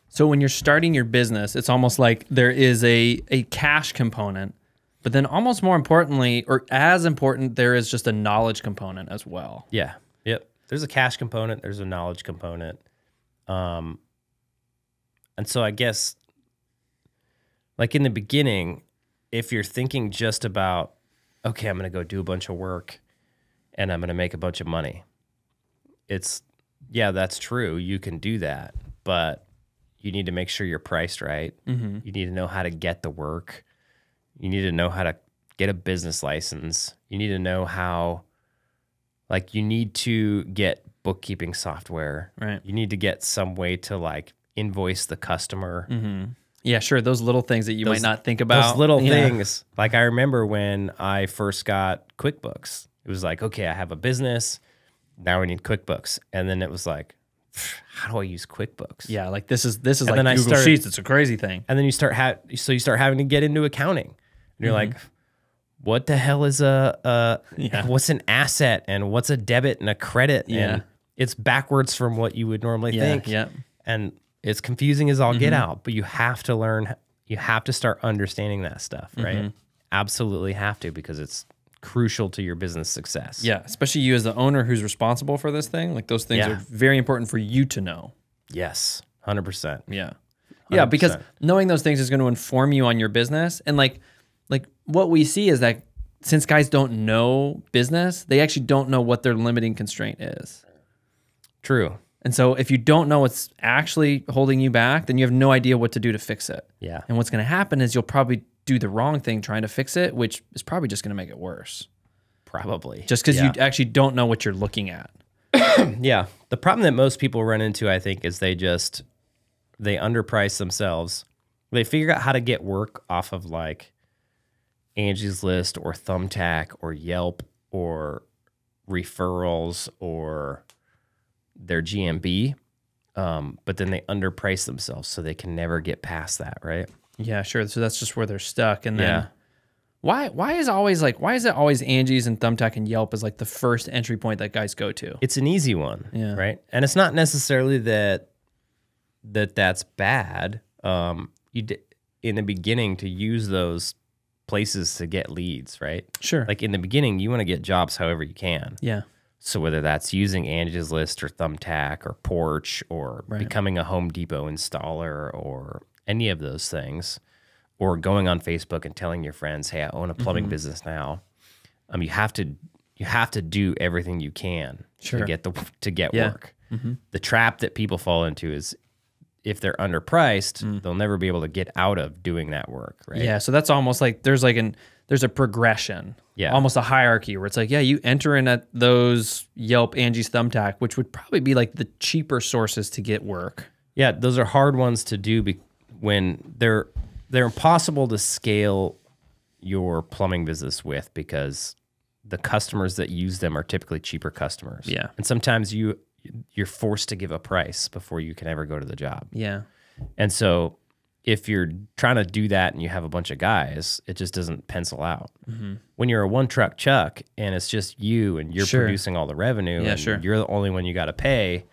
So when you're starting your business, it's almost like there is a cash component, but then almost more importantly, or as important, there is just a knowledge component as well. Yeah. Yep. There's a cash component. There's a knowledge component. And so I guess like in the beginning, if you're thinking just about, okay, I'm going to go do a bunch of work and I'm going to make a bunch of money. Yeah, that's true. You can do that, but you need to make sure you're priced right. You need to know how to get the work. You need to know how to get a business license. You need to know how, like, you need to get bookkeeping software. Right. You need to get some way to like invoice the customer. Yeah, sure. Those little things that you might not think about. Those little things. Like I remember when I first got QuickBooks, it was like, okay, I have a business. Now we need QuickBooks. And then it was like, how do I use QuickBooks? Yeah, like this is like then I Google started- Sheets. It's a crazy thing. And then you start having to get into accounting. And you're like, what the hell is what's an asset and what's a debit and a credit? Yeah. And it's backwards from what you would normally think. Yeah. And it's confusing as all get out, but you have to learn, you have to start understanding that stuff, right? Absolutely have to, because it's crucial to your business success. Yeah, especially you as the owner who's responsible for this thing. Like those things are very important for you to know. Yes, 100%. Yeah. Yeah, because 100%. knowing those things is going to inform you on your business. And like what we see is that since guys don't know business, they actually don't know what their limiting constraint is. True. And so if you don't know what's actually holding you back, then you have no idea what to do to fix it. Yeah. And what's going to happen is you'll probably do the wrong thing trying to fix it, which is probably just going to make it worse. Probably. Just because you actually don't know what you're looking at. Yeah. The problem that most people run into, I think, is they underprice themselves. They figure out how to get work off of like Angie's List or Thumbtack or Yelp or referrals or their GMB, but then they underprice themselves, so they can never get past that, right? Yeah, sure. So that's just where they're stuck. And then why is it always Angie's and Thumbtack and Yelp is like the first entry point that guys go to? It's an easy one, right? And it's not necessarily that's bad. In the beginning to use those places to get leads, right? Sure. Like in the beginning, you want to get jobs however you can. Yeah. So whether that's using Angie's List or Thumbtack or Porch or becoming a Home Depot installer or any of those things, or going on Facebook and telling your friends, "Hey, I own a plumbing business now." You have to do everything you can to get work. The trap that people fall into is if they're underpriced, they'll never be able to get out of doing that work, right? Yeah, so that's almost like there's a progression. Yeah. Almost a hierarchy where it's like, you enter in at those Yelp, Angie's, Thumbtack, which would probably be like the cheaper sources to get work. Yeah, those are hard ones to do when they're impossible to scale your plumbing business with, because the customers that use them are typically cheaper customers. Yeah. And sometimes you're forced to give a price before you can ever go to the job. Yeah. And so if you're trying to do that and you have a bunch of guys, it just doesn't pencil out. When you're a one-truck Chuck and it's just you and you're producing all the revenue and you're the only one you got to pay,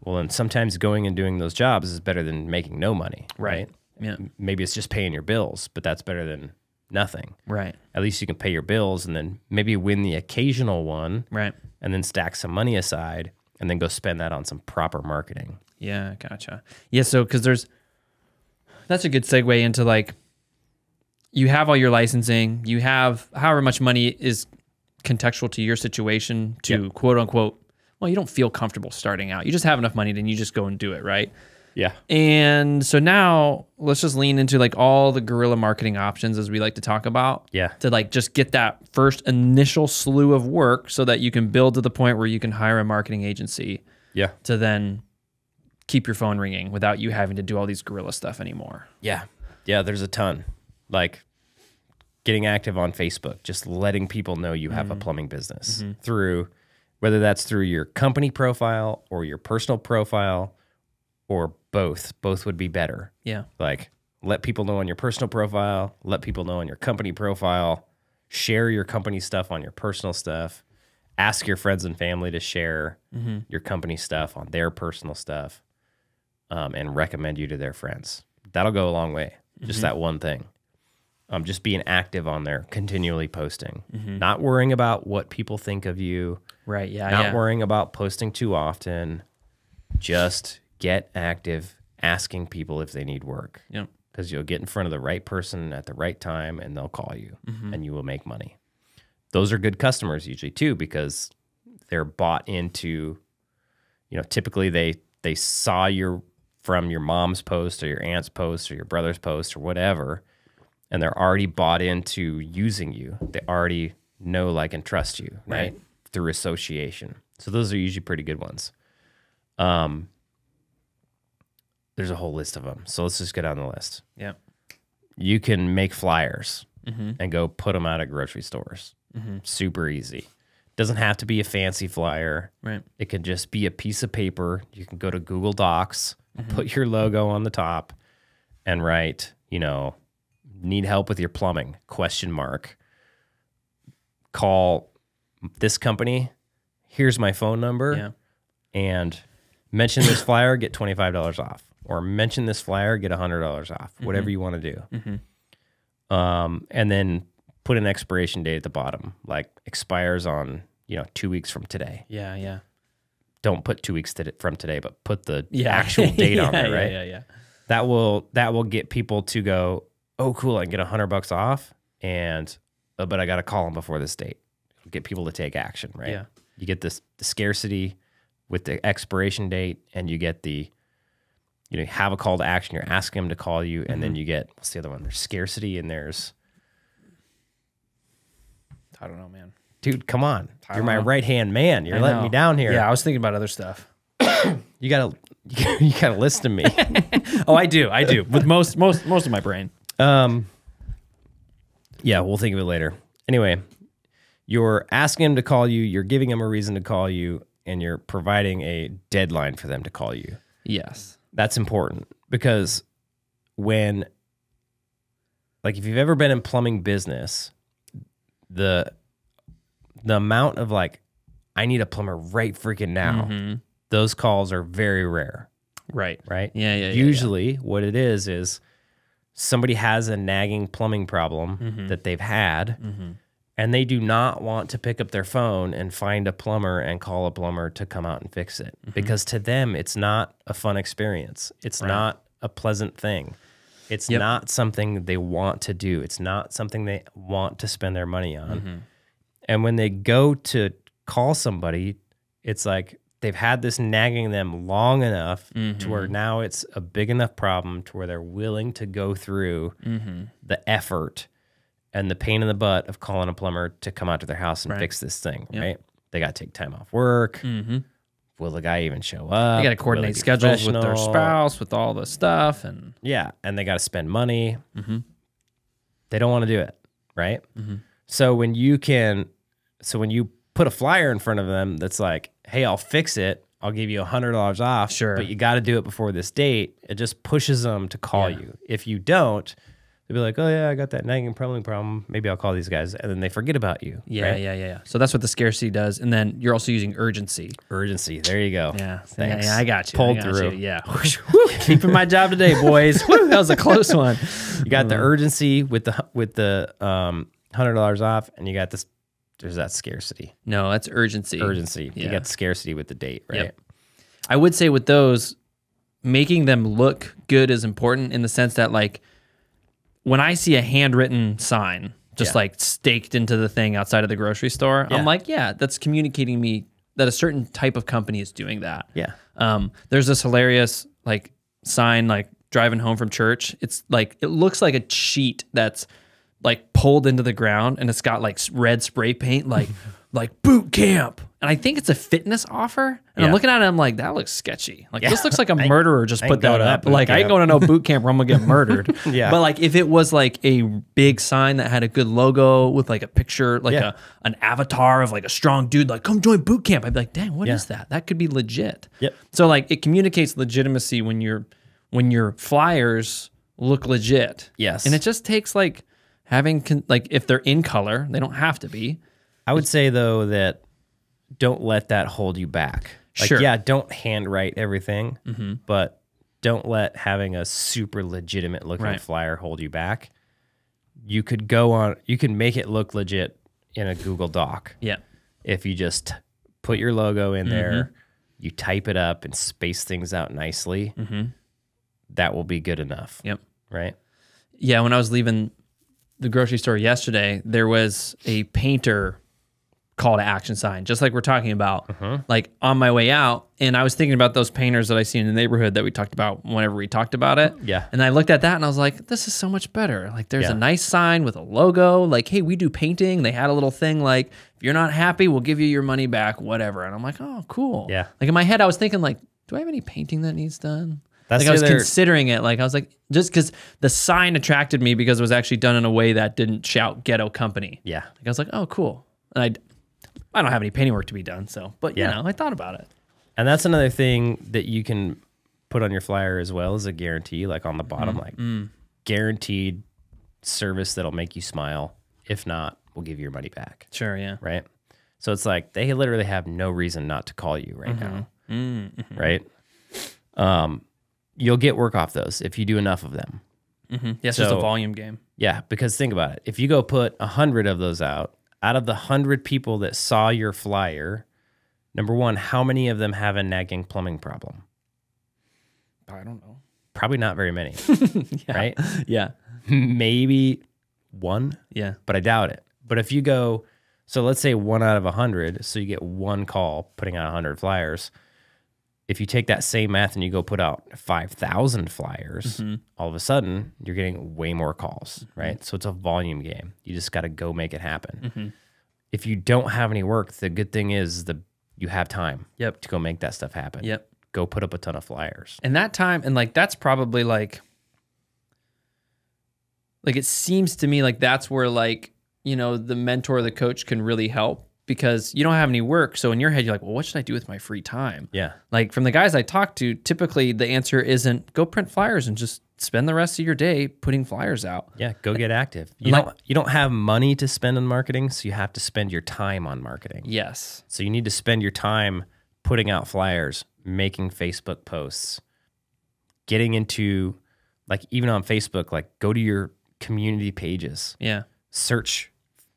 well, then sometimes going and doing those jobs is better than making no money, right? Yeah. Maybe it's just paying your bills, but that's better than nothing. Right. At least you can pay your bills and then maybe win the occasional one, Right. and then stack some money aside and then go spend that on some proper marketing. Yeah, gotcha. Yeah, so because that's a good segue into like, you have all your licensing, you have however much money is contextual to your situation to quote unquote, well, you don't feel comfortable starting out. You just have enough money, then you just go and do it, right? Yeah. And so now let's just lean into like all the guerrilla marketing options, as we like to talk about. Yeah. To like just get that first initial slew of work so that you can build to the point where you can hire a marketing agency. Yeah. To then keep your phone ringing without you having to do all these guerrilla stuff anymore. Yeah. Yeah, there's a ton. Like getting active on Facebook, just letting people know you have a plumbing business through, whether that's through your company profile or your personal profile or both. Both would be better. Yeah. Like let people know on your personal profile, let people know on your company profile, share your company stuff on your personal stuff. Ask your friends and family to share your company stuff on their personal stuff, and recommend you to their friends. That'll go a long way. Just that one thing. Just being active on there, continually posting, not worrying about what people think of you. Right. Yeah. Not worrying about posting too often. Just get active, asking people if they need work. Yep. Because you'll get in front of the right person at the right time, and they'll call you, and you will make money. Those are good customers usually too, because they're bought into, typically they saw from your mom's post or your aunt's post or your brother's post or whatever, and they're already bought into using you. They already know, like, and trust you, right? Through association. So those are usually pretty good ones. There's a whole list of them. So let's just go down the list. Yeah. You can make flyers and go put them out at grocery stores. Super easy. Doesn't have to be a fancy flyer. Right. It can just be a piece of paper. You can go to Google Docs, put your logo on the top, and write, need help with your plumbing, ? Call this company. Here's my phone number. And mention this flyer, get $25 off. Or mention this flyer, get $100 off. Whatever you want to do. And then put an expiration date at the bottom, like expires on 2 weeks from today. Yeah. Don't put 2 weeks from today, but put the actual date on there, right? Yeah. That will get people to go, oh, cool, I can get $100 off, and but I got to call them before this date. Get people to take action, right? Yeah. You get the scarcity with the expiration date, and you get the have a call to action. You're asking them to call you, and then you get, what's the other one? There's scarcity, and there's, I don't know, man. Dude, come on. You're my right-hand man. You're letting me down here. Yeah, I was thinking about other stuff. You gotta listen to me. Oh, I do. With most of my brain. Yeah, we'll think of it later. Anyway, you're asking them to call you, you're giving them a reason to call you, and you're providing a deadline for them to call you. Yes. That's important, because if you've ever been in plumbing business, the amount of I need a plumber right freaking now, those calls are very rare. Right. Yeah. Usually what it is somebody has a nagging plumbing problem that they've had, and they do not want to pick up their phone and find a plumber and call a plumber to come out and fix it, because to them, it's not a fun experience. It's not a pleasant thing. It's not something they want to do. It's not something they want to spend their money on. And when they go to call somebody, it's like they've had this nagging them long enough to where now it's a big enough problem to where they're willing to go through the effort and the pain in the butt of calling a plumber to come out to their house and fix this thing, right? They got to take time off work. Will the guy even show up? They got to coordinate schedules with their spouse, with all the stuff. And and they got to spend money. They don't want to do it, right? So when you put a flyer in front of them that's like, hey, I'll fix it. I'll give you $100 off. Sure. But you got to do it before this date. It just pushes them to call you. If you don't, they'll be like, oh yeah, I got that nagging plumbing problem. Maybe I'll call these guys. And then they forget about you. Yeah. So that's what the scarcity does. And then you're also using urgency. Urgency. There you go. Yeah. Thanks. Yeah, I got you. Pulled through. Yeah. Keeping my job today, boys. Woo, that was a close one. You got the urgency with the $100 off, and you got this. There's that scarcity. No, that's urgency. Urgency. Yeah. You got the scarcity with the date, right? Yep. I would say with those, making them look good is important in the sense that, when I see a handwritten sign just staked into the thing outside of the grocery store, I'm like, that's communicating me that a certain type of company is doing that. Yeah. There's this hilarious sign driving home from church. It's it looks like a sheet that's pulled into the ground, and it's got red spray paint like boot camp. And I think it's a fitness offer. And I'm looking at it, I'm like, that looks sketchy. This looks like a murderer just put that up. I ain't going to no boot camp where I'm gonna get murdered. But if it was a big sign that had a good logo with a picture, an avatar of a strong dude, come join boot camp, I'd be like, dang, what is that? That could be legit. Yep. So it communicates legitimacy when your flyers look legit. Yes. And it just takes like if they're in color, they don't have to be. I would say though that don't let that hold you back. Like, Sure. yeah, don't handwrite everything, but don't let having a super legitimate looking flyer hold you back. You can make it look legit in a Google Doc. Yeah. If you just put your logo in there, you type it up and space things out nicely, that will be good enough. Yep. Right? Yeah, when I was leaving the grocery store yesterday, there was a painter call to action sign, just like we're talking about, like on my way out. And I was thinking about those painters that I see in the neighborhood that we talked about whenever we talked about it. Yeah. And I looked at that and I was like, this is so much better. Like there's a nice sign with a logo, like, hey, we do painting. They had a little thing like, if you're not happy, we'll give you your money back, whatever. And I'm like, oh, cool. Yeah. Like in my head, I was thinking like, do I have any painting that needs done? That's like I was considering it. Like I was like, just because the sign attracted me because it was actually done in a way that didn't shout ghetto company. Yeah. Like I was like, oh, cool. And I don't have any painting work to be done. So, but you know, I thought about it. And that's another thing that you can put on your flyer as well as a guarantee, like on the bottom, like guaranteed service that'll make you smile. If not, we'll give you your money back. Sure. Yeah. Right. So it's like they literally have no reason not to call you right now. Right. You'll get work off those if you do enough of them. Yeah, it's just a volume game. Yeah, because think about it. If you go put 100 of those out of the 100 people that saw your flyer, number one, how many of them have a nagging plumbing problem? I don't know. Probably not very many, right? Yeah. Maybe one, Yeah. but I doubt it. But if you go, so let's say 1 out of 100, so you get one call putting out 100 flyers. If you take that same math and you go put out 5,000 flyers, all of a sudden you're getting way more calls, right? So it's a volume game. You just got to go make it happen. If you don't have any work, the good thing is you have time to go make that stuff happen. Yep. Go put up a ton of flyers. And that time, and like that's probably like it seems to me like that's where like, you know, the mentor or the coach can really help. Because you don't have any work. So in your head, you're like, well, what should I do with my free time? Yeah. Like from the guys I talk to, typically the answer isn't go print flyers and just spend the rest of your day putting flyers out. Yeah, go get active. You don't have money to spend on marketing, so you have to spend your time on marketing. Yes. So you need to spend your time putting out flyers, making Facebook posts, getting into, like even on Facebook, like go to your community pages. Yeah. Search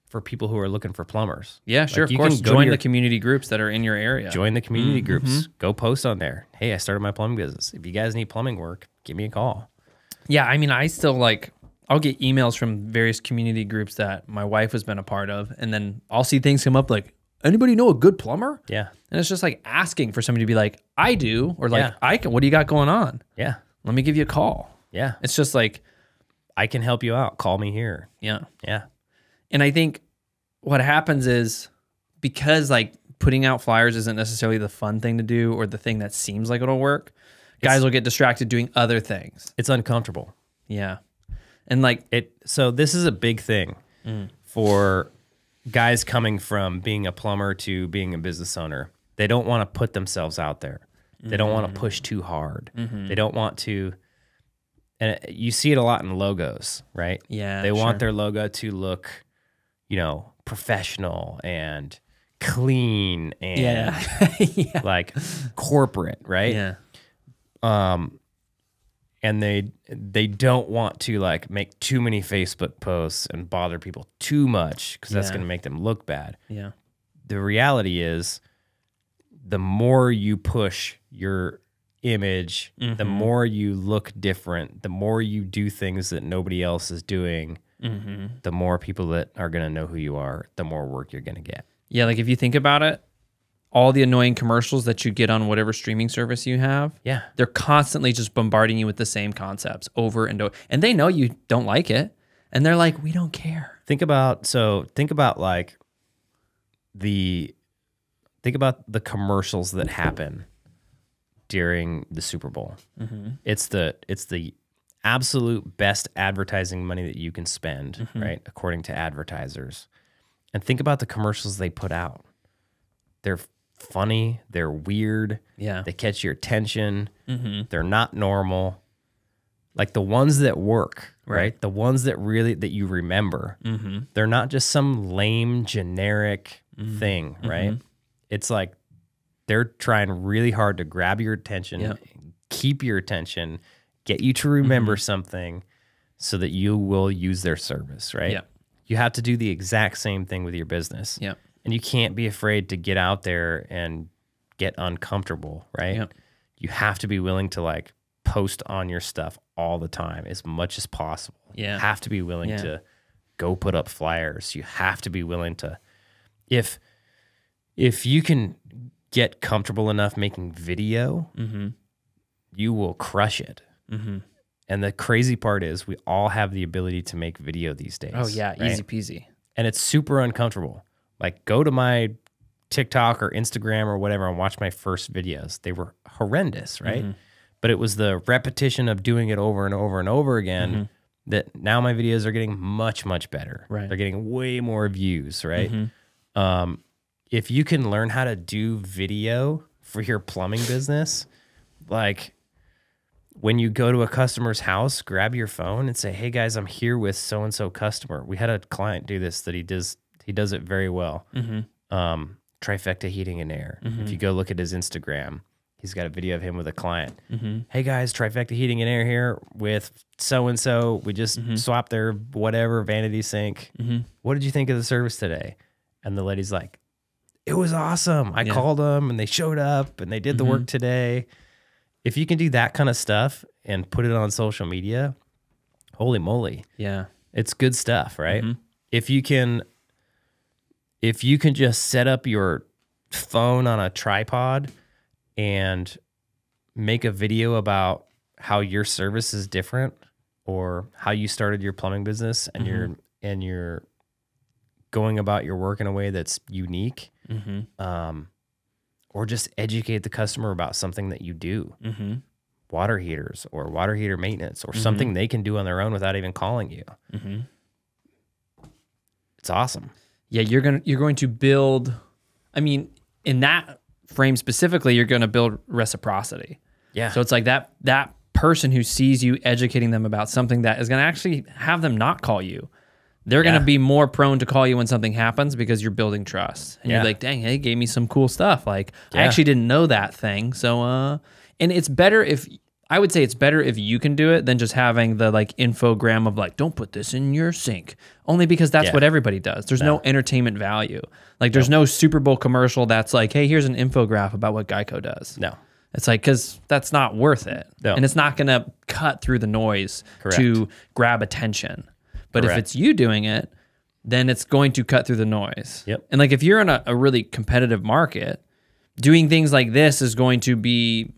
for people who are looking for plumbers. Yeah, sure. Like of course, join the community groups that are in your area. Join the community groups. Go post on there. Hey, I started my plumbing business. If you guys need plumbing work, give me a call. Yeah, I mean, I still I'll get emails from various community groups that my wife has been a part of, and then I'll see things come up like, anybody know a good plumber? Yeah. And it's just like asking for somebody to be like, I do, or like, I can, what do you got going on? Yeah. Let me give you a call. Yeah. It's just like, I can help you out. Call me here. Yeah. Yeah. And I think what happens is because like putting out flyers isn't necessarily the fun thing to do or the thing that seems like it'll work, guys will get distracted doing other things. It's uncomfortable. Yeah. And like so this is a big thing for guys coming from being a plumber to being a business owner. They don't want to put themselves out there. They don't want to push too hard. They don't want to, and you see it a lot in logos, right? Yeah. They want their logo to look, you know, professional and clean and like corporate, right? Yeah. And they don't want to like make too many Facebook posts and bother people too much because that's going to make them look bad. Yeah. The reality is the more you push your image, the more you look different, the more you do things that nobody else is doing, the more people that are going to know who you are, the more work you're going to get. Yeah, like if you think about it, all the annoying commercials that you get on whatever streaming service you have, they're constantly just bombarding you with the same concepts over and over. And they know you don't like it, and they're like, we don't care. Think about the commercials that happen during the Super Bowl. It's the absolute best advertising money that you can spend, right? According to advertisers. And think about the commercials they put out. They're funny, they're weird, they catch your attention, they're not normal. like the ones that work, right? The ones that you remember. They're not just some lame generic thing, right? It's like they're trying really hard to grab your attention, keep your attention, get you to remember something so that you will use their service, right? Yeah. You have to do the exact same thing with your business. Yeah. And you can't be afraid to get out there and get uncomfortable, right? Yeah. You have to be willing to like post on your stuff all the time as much as possible. Yeah. You have to be willing to go put up flyers. You have to be willing to, if you can get comfortable enough making video, you will crush it. And the crazy part is we all have the ability to make video these days. Oh yeah, right? easy peasy. And it's super uncomfortable. Like go to my TikTok or Instagram or whatever and watch my first videos. They were horrendous, right? But it was the repetition of doing it over and over and over again that now my videos are getting much, much better. Right. They're getting way more views, right? If you can learn how to do video for your plumbing business, like when you go to a customer's house, grab your phone and say, hey guys, I'm here with so-and-so customer. We had a client do this that he does it very well. Trifecta Heating and Air. If you go look at his Instagram, he's got a video of him with a client. Hey guys, Trifecta Heating and Air here with so-and-so. We just swapped their whatever vanity sink. What did you think of the service today? And the lady's like, it was awesome. I called them and they showed up and they did the work today. If you can do that kind of stuff and put it on social media, holy moly. Yeah. It's good stuff, right? If you can just set up your phone on a tripod and make a video about how your service is different or how you started your plumbing business and you're going about your work in a way that's unique, or just educate the customer about something that you do, water heaters or water heater maintenance or something they can do on their own without even calling you. It's awesome. Yeah, you're going to build, I mean, in that frame specifically, you're going to build reciprocity. Yeah. So it's like that person who sees you educating them about something that is going to actually have them not call you. They're going to be more prone to call you when something happens because you're building trust. And you're like, dang, they gave me some cool stuff. Like, I actually didn't know that thing. So, and it's better I would say it's better if you can do it than just having the like infogram of like, don't put this in your sink. Only because that's what everybody does. There's no entertainment value. Like there's no Super Bowl commercial that's like, hey, here's an infograph about what Geico does. No. It's like, because that's not worth it. No. And it's not going to cut through the noise to grab attention. But if it's you doing it, then it's going to cut through the noise. Yep. And like if you're in a really competitive market, doing things like this is going to be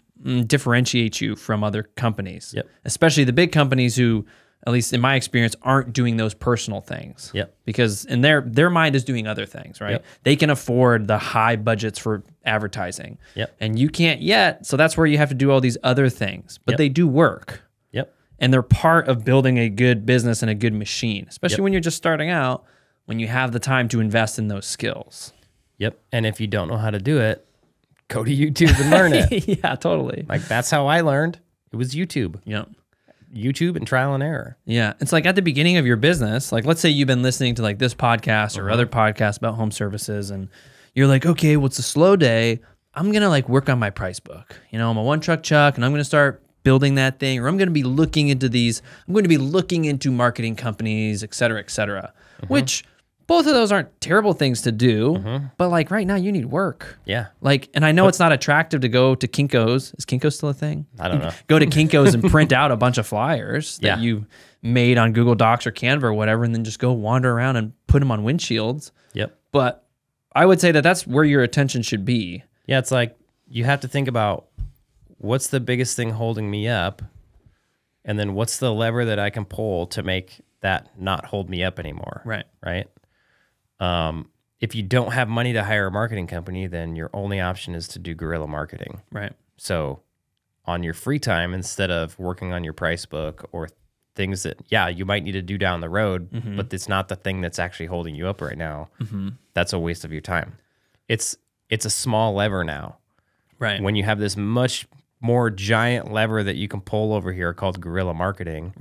differentiate you from other companies. Yep. Especially the big companies who, at least in my experience, aren't doing those personal things. Yep. Because in their mind is doing other things, right? Yep. They can afford the high budgets for advertising. Yep. And you can't yet, so that's where you have to do all these other things. But they do work. Yep. And they're part of building a good business and a good machine, especially when you're just starting out, when you have the time to invest in those skills. Yep. And if you don't know how to do it, go to YouTube and learn it. Yeah, totally. Like that's how I learned. It was YouTube. Yep. YouTube and trial and error. Yeah. It's like at the beginning of your business, like let's say you've been listening to like this podcast or other podcasts about home services and you're like, okay, well, it's a slow day. I'm going to like work on my price book. You know, I'm a one truck chuck and I'm going to start building that thing, or I'm going to be looking into marketing companies, et cetera, which both of those aren't terrible things to do, but like right now you need work. Yeah. Like, and I know it's not attractive to go to Kinko's. Is Kinko's still a thing? I don't know. Go to Kinko's and print out a bunch of flyers that you made on Google Docs or Canva or whatever, and then just go wander around and put them on windshields. Yep. But I would say that that's where your attention should be. Yeah. It's like you have to think about what's the biggest thing holding me up, and then what's the lever that I can pull to make that not hold me up anymore. Right. Right. If you don't have money to hire a marketing company, then your only option is to do guerrilla marketing. Right. So on your free time, instead of working on your price book or things that, you might need to do down the road, but it's not the thing that's actually holding you up right now. That's a waste of your time. It's a small lever now. Right. When you have this much more giant lever that you can pull over here called guerrilla marketing,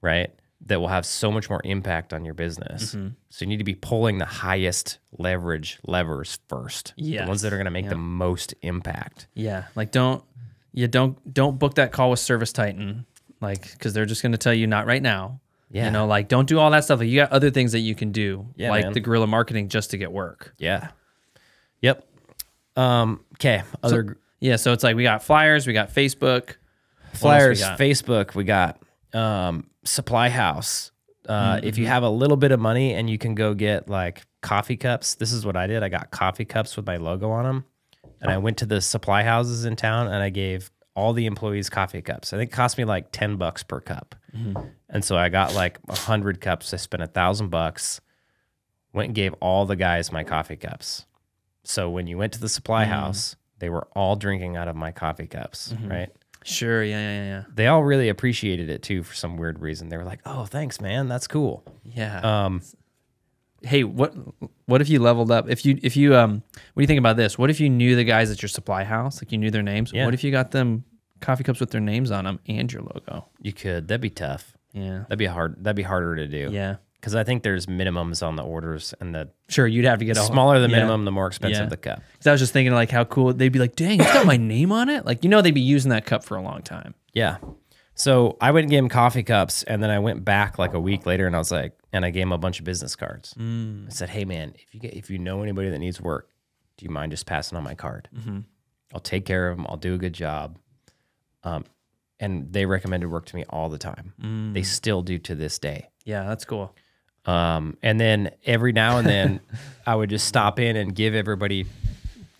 right? That will have so much more impact on your business. So you need to be pulling the highest leverage levers first. The ones that are going to make the most impact. Yeah. Like don't book that call with Service Titan, like, because they're just going to tell you not right now. Yeah. You know, like don't do all that stuff. Like, you got other things that you can do, like man. the guerrilla marketing just to get work. Yeah. Yep. Okay. So it's like we got flyers, we got Facebook. Flyers, Facebook, we got Supply House. If you have a little bit of money and you can go get like coffee cups, this is what I did. I got coffee cups with my logo on them, and I went to the supply houses in town and I gave all the employees coffee cups. I think it cost me like $10 per cup. And so I got like 100 cups. I spent $1,000, went and gave all the guys my coffee cups. So when you went to the supply house, they were all drinking out of my coffee cups, right? Sure, yeah. They all really appreciated it too for some weird reason. They were like, "Oh, thanks, man. That's cool." Yeah. Hey, what if you leveled up? If you what do you think about this? What if you knew the guys at your supply house, like you knew their names? Yeah. What if you got them coffee cups with their names on them and your logo? You could. That'd be tough. Yeah. That'd be harder to do. Yeah. Because I think there's minimums on the orders, and the Sure, you'd have to get a smaller the minimum, the more expensive the cup. Because I was just thinking like how cool they'd be like, dang, it's got my name on it. Like, you know, they'd be using that cup for a long time. Yeah. So I went and gave him coffee cups, and then I went back like a week later, and I was like, and I gave him a bunch of business cards. I said, "Hey man, if you know anybody that needs work, do you mind just passing on my card? I'll take care of them. I'll do a good job." And they recommended work to me all the time. They still do to this day. Yeah, that's cool. And then every now and then I would just stop in and give everybody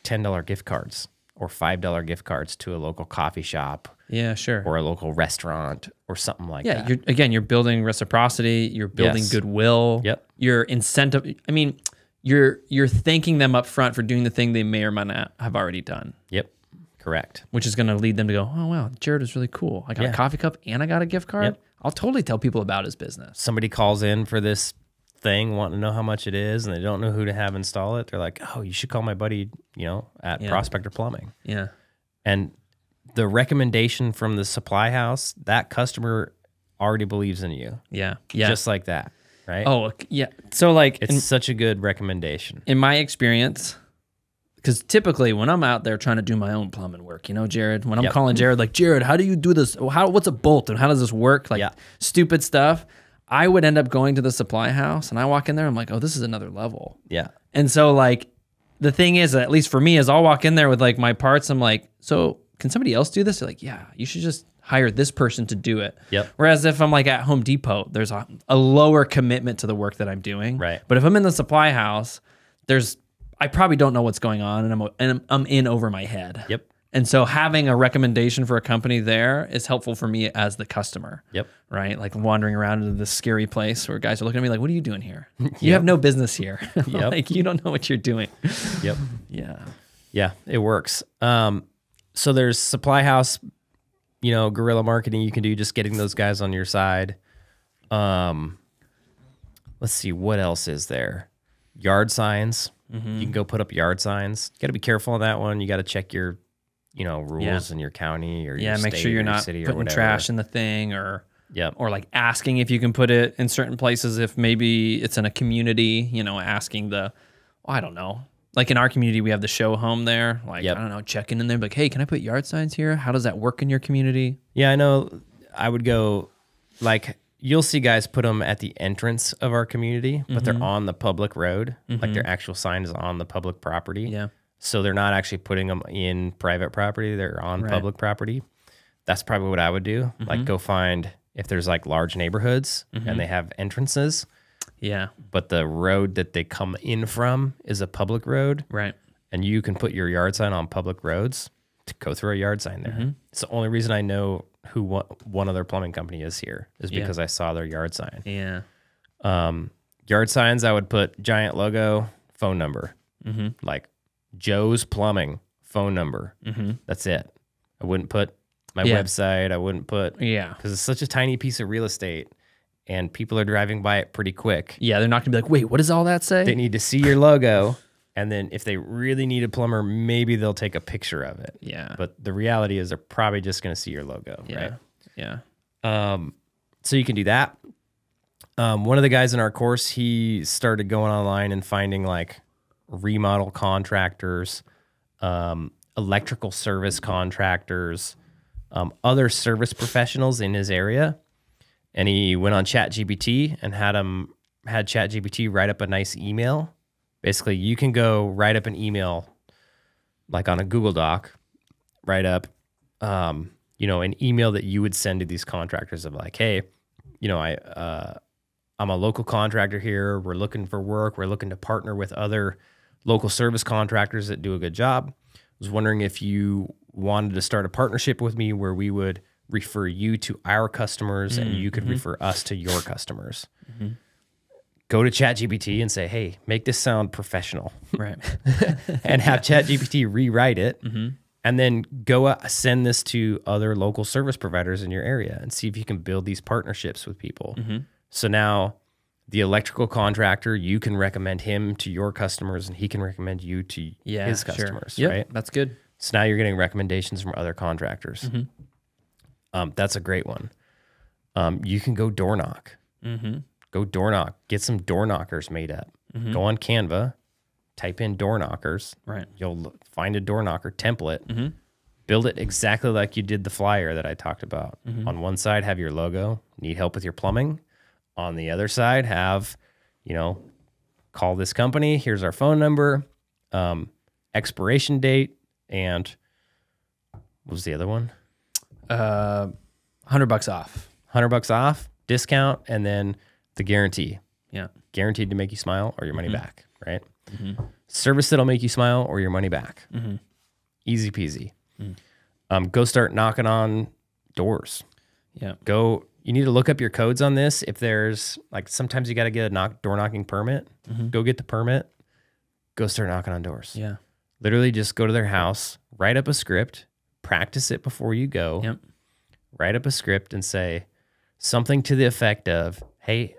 $10 gift cards or $5 gift cards to a local coffee shop. Yeah, sure. Or a local restaurant or something like that. Yeah, you're building reciprocity, you're building goodwill. Yep. You're incentive. I mean, you're thanking them up front for doing the thing they may or may not have already done. Yep. Correct. Which is going to lead them to go, "Oh wow, Jared was really cool. I got a coffee cup and I got a gift card." Yep. I'll totally tell people about his business. Somebody calls in for this thing, wanting to know how much it is, and they don't know who to have install it. They're like, "Oh, you should call my buddy, at Prospector Plumbing." Yeah. And the recommendation from the supply house, that customer already believes in you. Yeah. Just like that, right? Oh, yeah. So like, it's such a good recommendation. In my experience, because typically when I'm out there trying to do my own plumbing work, Jared, when I'm calling Jared, like, "Jared, how do you do this? What's a bolt and how does this work?" Like stupid stuff. I would end up going to the supply house and I walk in there. I'm like, "Oh, this is another level." Yeah. And so like, the thing is, at least for me, is I'll walk in there with like my parts. I'm like, "So can somebody else do this?" They're like, "Yeah, you should just hire this person to do it." Yep. Whereas if I'm like at Home Depot, there's a lower commitment to the work that I'm doing. Right. But if I'm in the supply house, I probably don't know what's going on, and I'm in over my head. Yep. And so having a recommendation for a company there is helpful for me as the customer. Yep. Right? Like wandering around into this scary place where guys are looking at me like, "What are you doing here? You have no business here." Yep. Like, you don't know what you're doing. Yep. Yeah. Yeah, it works. So there's supply house, guerrilla marketing you can do, just getting those guys on your side. Let's see, what else is there? Yard signs. You can go put up yard signs. You got to be careful on that one. You got to check your, rules in your county or your make state sure you're or your not city or putting whatever. trash in the thing or Yep. or like asking if you can put it in certain places if maybe it's in a community, asking I don't know. Like in our community, we have the show home there. Like, I don't know, checking in there, like, "Hey, can I put yard signs here? How does that work in your community?" Yeah, I know. I would go, like, you'll see guys put them at the entrance of our community, but they're on the public road. Like their actual sign is on the public property. Yeah. So they're not actually putting them in private property. They're on public property. That's probably what I would do. Like go find, if there's like large neighborhoods and they have entrances. Yeah. But the road that they come in from is a public road. Right. And you can put your yard sign on public roads to go through a yard sign there. It's the only reason I know who one other plumbing company is here is because I saw their yard sign. Yeah. Yard signs, I would put giant logo, phone number, like Joe's Plumbing, phone number. That's it. I wouldn't put my website. I wouldn't put, because it's such a tiny piece of real estate and people are driving by it pretty quick. Yeah, they're not going to be like, "Wait, what does all that say?" They need to see your logo And then if they really need a plumber, maybe they'll take a picture of it. Yeah. But the reality is they're probably just going to see your logo, Yeah. right? Yeah. So you can do that. One of the guys in our course, he started going online and finding like remodel contractors, electrical service contractors, other service professionals in his area. And he went on ChatGPT and had ChatGPT write up a nice email. Basically, you can go write up an email like on a Google Doc, write up, an email that you would send to these contractors of like, hey, I'm a local contractor here. We're looking for work. We're looking to partner with other local service contractors that do a good job. I was wondering if you wanted to start a partnership with me where we would refer you to our customers and you could refer us to your customers. Go to ChatGPT and say, hey, make this sound professional. Right. And have ChatGPT rewrite it. And then go send this to other local service providers in your area and see if you can build these partnerships with people. So now the electrical contractor, you can recommend him to your customers and he can recommend you to his customers, right? That's good. So now you're getting recommendations from other contractors. That's a great one. You can go door knock. Go door knock. Get some door knockers made up. Go on Canva, type in door knockers. Right. You'll find a door knocker template. Build it exactly like you did the flyer that I talked about. On one side, have your logo. Need help with your plumbing. On the other side, have, call this company. Here's our phone number, expiration date, and what was the other one? $100 off. $100 off, discount, and then the guarantee. Yeah. Guaranteed to make you smile or your money back, right? Service that'll make you smile or your money back. Easy peasy. Go start knocking on doors. Yeah. You need to look up your codes on this. If there's like, sometimes you got to get a door knocking permit. Go get the permit. Go start knocking on doors. Yeah. Literally just go to their house, write up a script, practice it before you go. Yep. Write up a script and say something to the effect of, hey,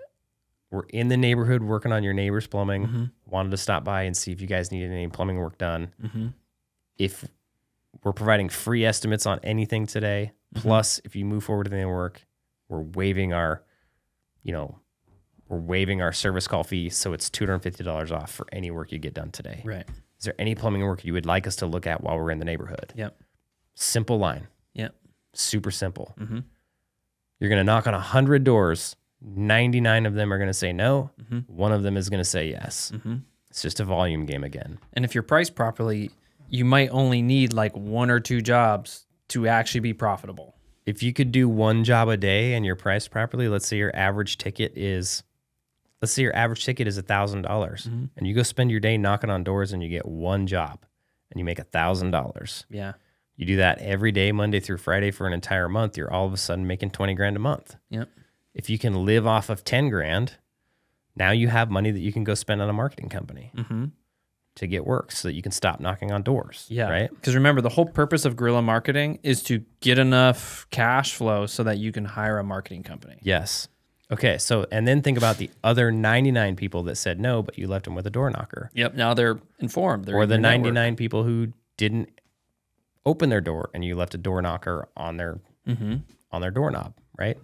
we're in the neighborhood working on your neighbor's plumbing. Wanted to stop by and see if you guys needed any plumbing work done. If we're providing free estimates on anything today, plus if you move forward with any work, we're waiving our service call fee, so it's $250 off for any work you get done today. Right. Is there any plumbing work you would like us to look at while we're in the neighborhood? Yep. Simple line. Yep. Super simple. You're going to knock on 100 doors. 99 of them are going to say no. One of them is going to say yes. It's just a volume game again. And if you're priced properly, you might only need like 1 or 2 jobs to actually be profitable. If you could do 1 job a day and you're priced properly, let's say your average ticket is $1,000, and you go spend your day knocking on doors and you get 1 job and you make $1,000. Yeah. You do that every day, Monday through Friday for an entire month, you're all of a sudden making 20 grand a month. Yep. If you can live off of 10 grand, now you have money that you can go spend on a marketing company to get work so that you can stop knocking on doors. Yeah. Right. Because remember, the whole purpose of guerrilla marketing is to get enough cash flow so that you can hire a marketing company. Yes. Okay. So, and then think about the other 99 people that said no, but you left them with a door knocker. Yep. Now they're informed. Or the 99 people who didn't open their door and you left a door knocker on their doorknob, right?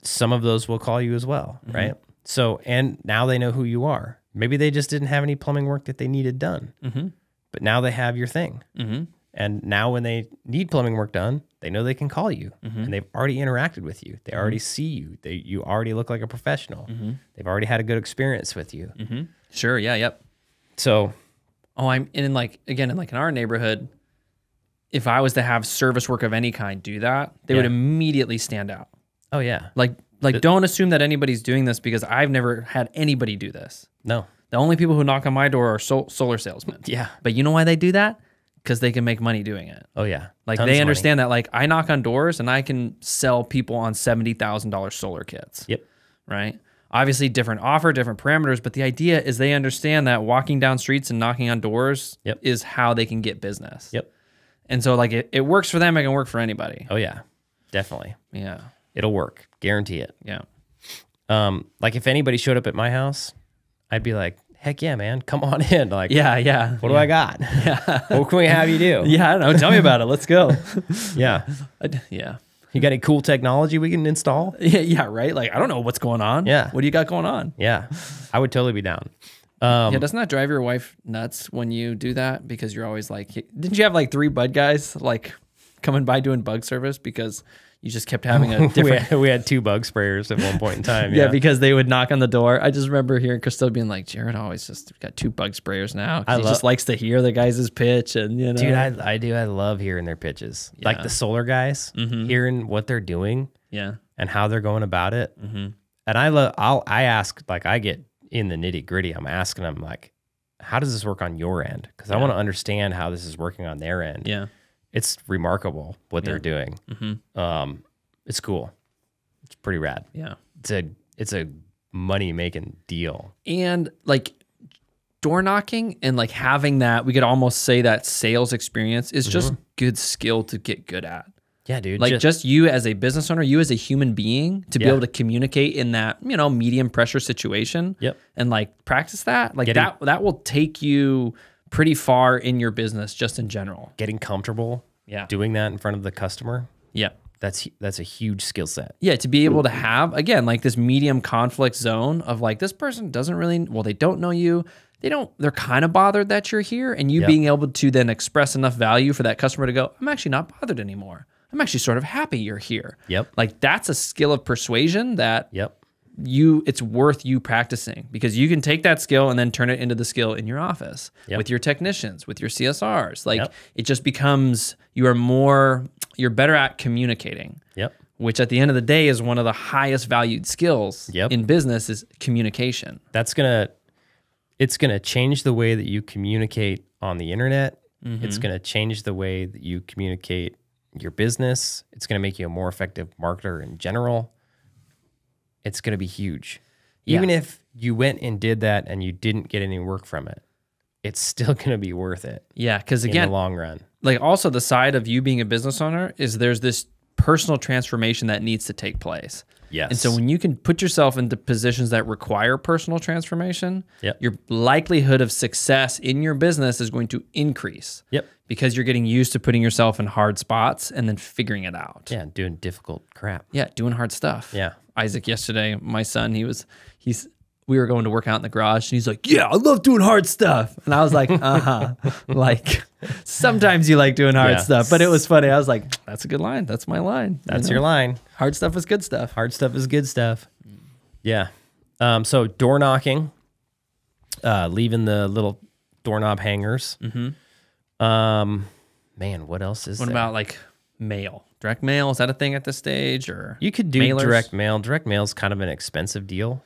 Some of those will call you as well, right? So, and now they know who you are. Maybe they just didn't have any plumbing work that they needed done, but now they have your thing. And now when they need plumbing work done, they know they can call you and they've already interacted with you. They already see you. You already look like a professional. They've already had a good experience with you. Sure. Yeah. Yep. So, in our neighborhood, if I was to have service work of any kind do that, they would immediately stand out. Oh yeah. Don't assume that anybody's doing this, because I've never had anybody do this. No. The only people who knock on my door are solar salesmen. Yeah. But you know why they do that? Because they can make money doing it. Oh yeah. Like Tons they of understand that, like, I knock on doors and I can sell people on $70,000 solar kits. Yep. Right. Obviously different offer, different parameters, but the idea is they understand that walking down streets and knocking on doors is how they can get business. Yep. And so like it works for them, it can work for anybody. Oh yeah. Definitely. Yeah. It'll work. Guarantee it. Yeah. Like if anybody showed up at my house, I'd be like, heck yeah, man, come on in. Like, Yeah. what do I got? Yeah. What can we have you do? Yeah, I don't know. Tell me about it. Let's go. Yeah. Yeah. You got any cool technology we can install? Yeah, right? Like, I don't know what's going on. Yeah. What do you got going on? Yeah. I would totally be down. Yeah, doesn't that drive your wife nuts when you do that? Because you're always like, didn't you have like 3 bud guys like coming by doing bug service because you just kept having a different... we had 2 bug sprayers at one point in time. Yeah, because they would knock on the door. I just remember hearing Christelle being like, Jared always just got 2 bug sprayers now. He just likes to hear the guys' pitch. And, you know. Dude, I do. I love hearing their pitches. Yeah. Like the solar guys, hearing what they're doing and how they're going about it. And I ask, like, I get in the nitty gritty. I'm asking them, like, how does this work on your end? Because I want to understand how this is working on their end. Yeah. It's remarkable what they're doing. It's cool. It's pretty rad. Yeah. It's a money making deal. And like door knocking and like having that, we could almost say that sales experience is just good skill to get good at. Yeah, dude. Like just you as a business owner, you as a human being to be able to communicate in that, you know, medium pressure situation. Yep. And like practice that. Like that will take you pretty far in your business just in general. Getting comfortable doing that in front of the customer. Yeah. That's a huge skill set. Yeah, to be able to have, again, like this medium conflict zone of like, this person doesn't really, well, they don't know you. They're kind of bothered that you're here, and you being able to then express enough value for that customer to go, I'm actually not bothered anymore. I'm actually sort of happy you're here. Yep. Like that's a skill of persuasion that it's worth you practicing, because you can take that skill and then turn it into the skill in your office with your technicians, with your CSRs. Like it just becomes, you're better at communicating. Yep. Which at the end of the day is one of the highest valued skills in business is communication. It's gonna change the way that you communicate on the internet. It's gonna change the way that you communicate your business. It's gonna make you a more effective marketer in general. It's gonna be huge. Even if you went and did that and you didn't get any work from it, it's still gonna be worth it. Yeah, because again, in the long run. Like also the side of you being a business owner is there's this personal transformation that needs to take place. Yes. And so when you can put yourself into positions that require personal transformation, your likelihood of success in your business is going to increase. Yep. Because you're getting used to putting yourself in hard spots and then figuring it out. Yeah, doing difficult crap. Yeah, doing hard stuff. Yeah. Isaac yesterday, my son, we were going to work out in the garage, and he's like, yeah, I love doing hard stuff. And I was like, like, sometimes you like doing hard stuff. But it was funny. I was like, that's a good line. That's my line. That's your line. Hard stuff is good stuff. Hard stuff is good stuff. Yeah. So door knocking, leaving the little doorknob hangers. Man, what else is there? What about like mail? Direct mail, is that a thing at this stage? Or you could do mailers? Direct mail. Direct mail is kind of an expensive deal.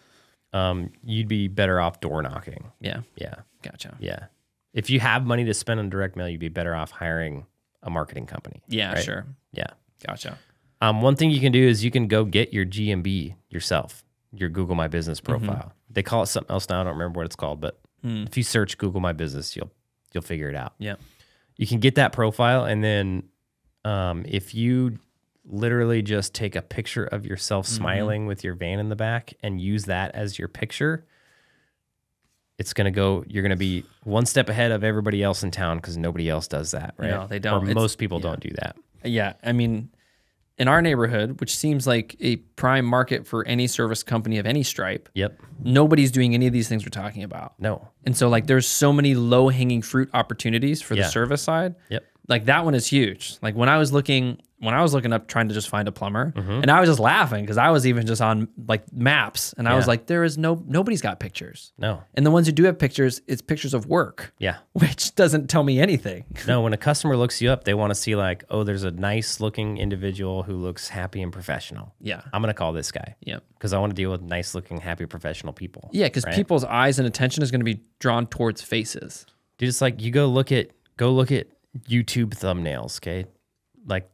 You'd be better off door knocking. Yeah. Yeah. Gotcha. Yeah. If you have money to spend on direct mail, you'd be better off hiring a marketing company. Yeah, right? sure. Yeah. Gotcha. One thing you can do is you can go get your GMB yourself, your Google My Business profile. They call it something else now. I don't remember what it's called, but if you search Google My Business, you'll figure it out. Yeah. You can get that profile, and then if you literally just take a picture of yourself smiling with your van in the back and use that as your picture, you're going to be one step ahead of everybody else in town, because nobody else does that, right? No, they don't. Or most people don't do that. Yeah. I mean, in our neighborhood, which seems like a prime market for any service company of any stripe, nobody's doing any of these things we're talking about. No. And so like there's so many low-hanging fruit opportunities for the service side. Like that one is huge. Like when I was looking up trying to just find a plumber, and I was just laughing because I was even just on like maps, and I was like, nobody's got pictures. No. And the ones who do have pictures, it's pictures of work. Yeah. Which doesn't tell me anything. No, when a customer looks you up, they want to see like, oh, there's a nice looking individual who looks happy and professional. Yeah. I'm going to call this guy. Yeah. Because I want to deal with nice looking, happy, professional people. Yeah, because people's eyes and attention is going to be drawn towards faces. Dude, it's like you go look at YouTube thumbnails, okay? Like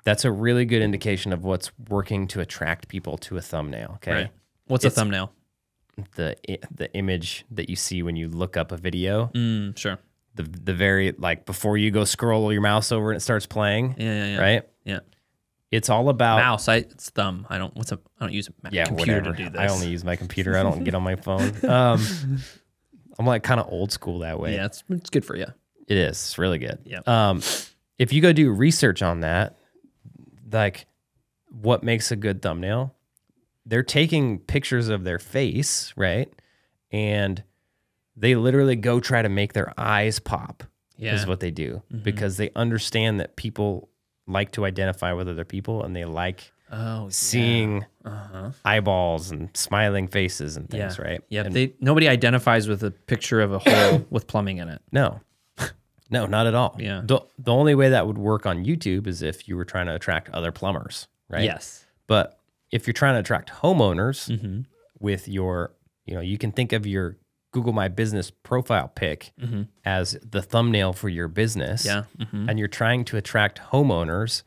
that's a really good indication of what's working to attract people to a thumbnail, okay? Right. What's a thumbnail? The image that you see when you look up a video. Sure. The very, like, before you go scroll your mouse over and it starts playing. Yeah. Right? Yeah. It's all about Mouse. It's thumb. I don't use a computer whatever. to do this. I only use my computer. I don't get on my phone. I'm like kind of old school that way. Yeah, it's good for you. It is. It's really good. Yeah. If you go do research on that, like what makes a good thumbnail, they're taking pictures of their face, right? And they literally go try to make their eyes pop is what they do because they understand that people like to identify with other people and they like seeing eyeballs and smiling faces and things, right? Yeah, And nobody identifies with a picture of a hole with plumbing in it. no, no, not at all. Yeah. The only way that would work on YouTube is if you were trying to attract other plumbers, right? Yes. But if you're trying to attract homeowners with your, you can think of your Google My Business profile pic as the thumbnail for your business. Yeah. And you're trying to attract homeowners,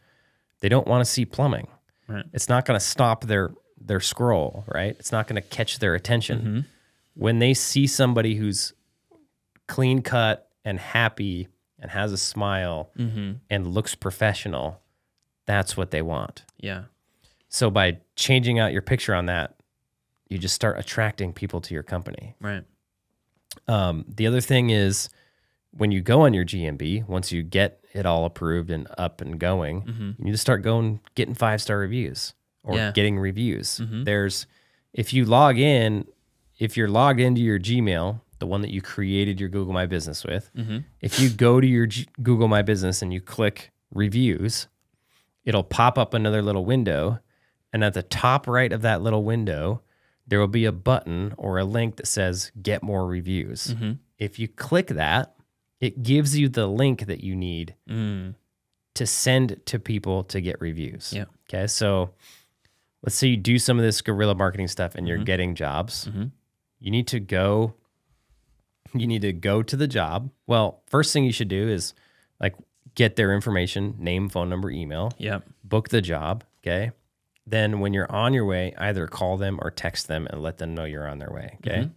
they don't want to see plumbing. Right. It's not going to stop their scroll, right? It's not going to catch their attention. When they see somebody who's clean cut and happy and has a smile and looks professional, that's what they want. Yeah. So by changing out your picture on that, you just start attracting people to your company. Right. The other thing is when you go on your GMB, once you get it all approved and up and going, you need to start getting 5-star reviews or getting reviews. If you're logged into your Gmail, the one that you created your Google My Business with, if you go to your Google My Business and you click reviews, it'll pop up another little window. And at the top right of that little window, there will be a button or a link that says get more reviews. If you click that, it gives you the link that you need to send to people to get reviews. Yeah. Okay. So let's say you do some of this guerrilla marketing stuff and you're getting jobs. You need to go to the job. Well, first thing you should do is like get their information, name, phone number, email. Yep. Book the job. Okay. Then when you're on your way, either call them or text them and let them know you're on their way. Okay.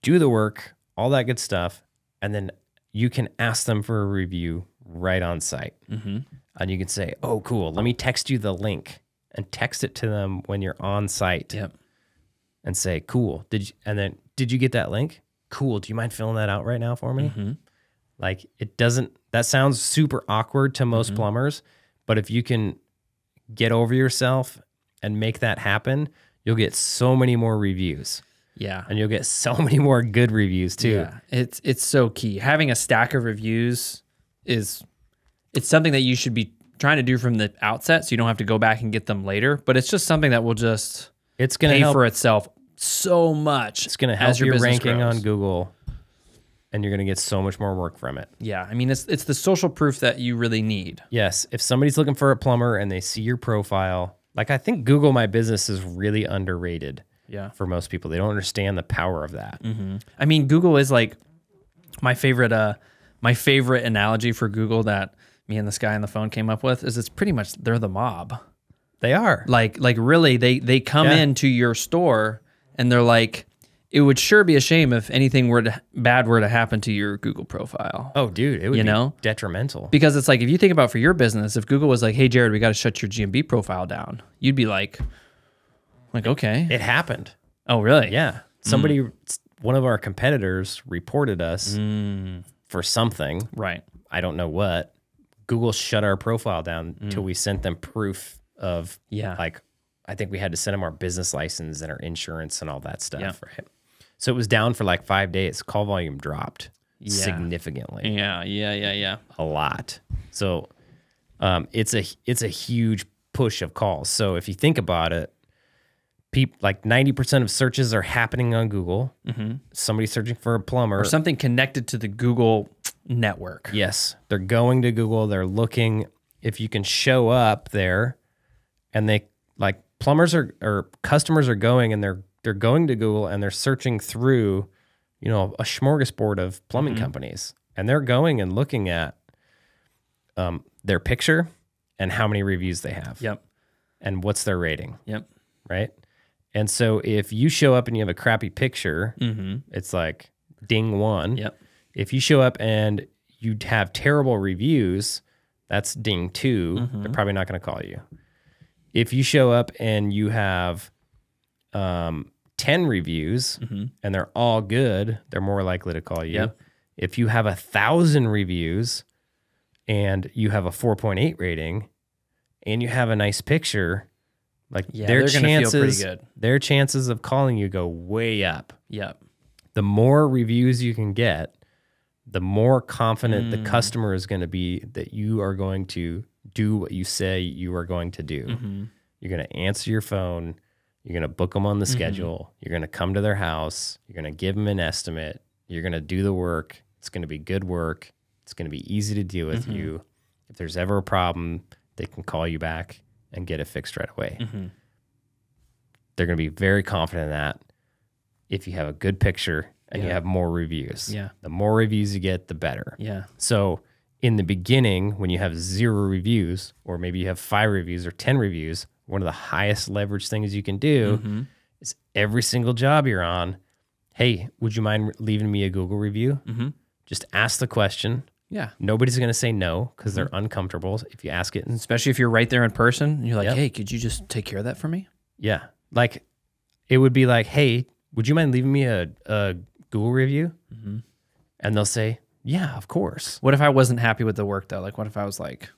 Do the work, all that good stuff. And then you can ask them for a review right on site. And you can say, oh, cool. Let me text you the link and text it to them when you're on site. Yep. And say, cool. Did you get that link? Cool. Do you mind filling that out right now for me? Like that sounds super awkward to most plumbers, but if you can get over yourself and make that happen, you'll get so many more reviews. Yeah. And you'll get so many more good reviews too. Yeah. It's so key. Having a stack of reviews it's something that you should be trying to do from the outset so you don't have to go back and get them later, but it's just something that will just pay for itself so much. It's going to help your ranking on Google, and you're going to get so much more work from it. Yeah, I mean, it's the social proof that you really need. Yes, if somebody's looking for a plumber and they see your profile, like I think Google My Business is really underrated. Yeah, for most people, they don't understand the power of that. I mean, Google is like my favorite analogy for Google that me and this guy on the phone came up with is it's pretty much they're the mob. They are like really they come into your store. And they're like, it would sure be a shame if anything bad were to happen to your Google profile. Oh, dude, it would be detrimental. Because it's like, if you think about for your business, if Google was like, hey, Jared, we got to shut your GMB profile down, you'd be like, okay. It happened. Oh, really? Yeah. Somebody, one of our competitors reported us for something. Right. I don't know what. Google shut our profile down until we sent them proof of like, I think we had to send them our business license and our insurance and all that stuff, right? So it was down for like 5 days. Call volume dropped significantly. Yeah. A lot. So it's a huge push of calls. So if you think about it, like 90% of searches are happening on Google. Somebody searching for a plumber. Or something connected to the Google network. Yes. They're going to Google. They're looking. If you can show up there and they like plumbers or customers are going and they're going to Google and they're searching through, a smorgasbord of plumbing companies, and they're going and looking at their picture and how many reviews they have. Yep. And what's their rating. Yep. Right. And so if you show up and you have a crappy picture, it's like ding 1. Yep. If you show up and you have terrible reviews, That's ding 2. They're probably not going to call you. If you show up and you have 10 reviews and they're all good, they're more likely to call you. Yep. If you have 1,000 reviews and you have a 4.8 rating and you have a nice picture, like their chances of calling you go way up. Yep. The more reviews you can get, the more confident the customer is going to be that you are going to do what you say you are going to do. You're going to answer your phone. You're going to book them on the schedule. You're going to come to their house. You're going to give them an estimate. You're going to do the work. It's going to be good work. It's going to be easy to deal with you. If there's ever a problem, they can call you back and get it fixed right away. They're going to be very confident in that if you have a good picture and you have more reviews. The more reviews you get, the better. So in the beginning, when you have 0 reviews, or maybe you have 5 reviews or 10 reviews, one of the highest leverage things you can do is every single job you're on, hey, would you mind leaving me a Google review? Just ask the question. Nobody's going to say no because they're uncomfortable if you ask it. Especially if you're right there in person and you're like, hey, could you just take care of that for me? Yeah. Like it would be like, hey, would you mind leaving me a Google review? And they'll say, yeah, of course. What if I wasn't happy with the work though? Like what if I was like,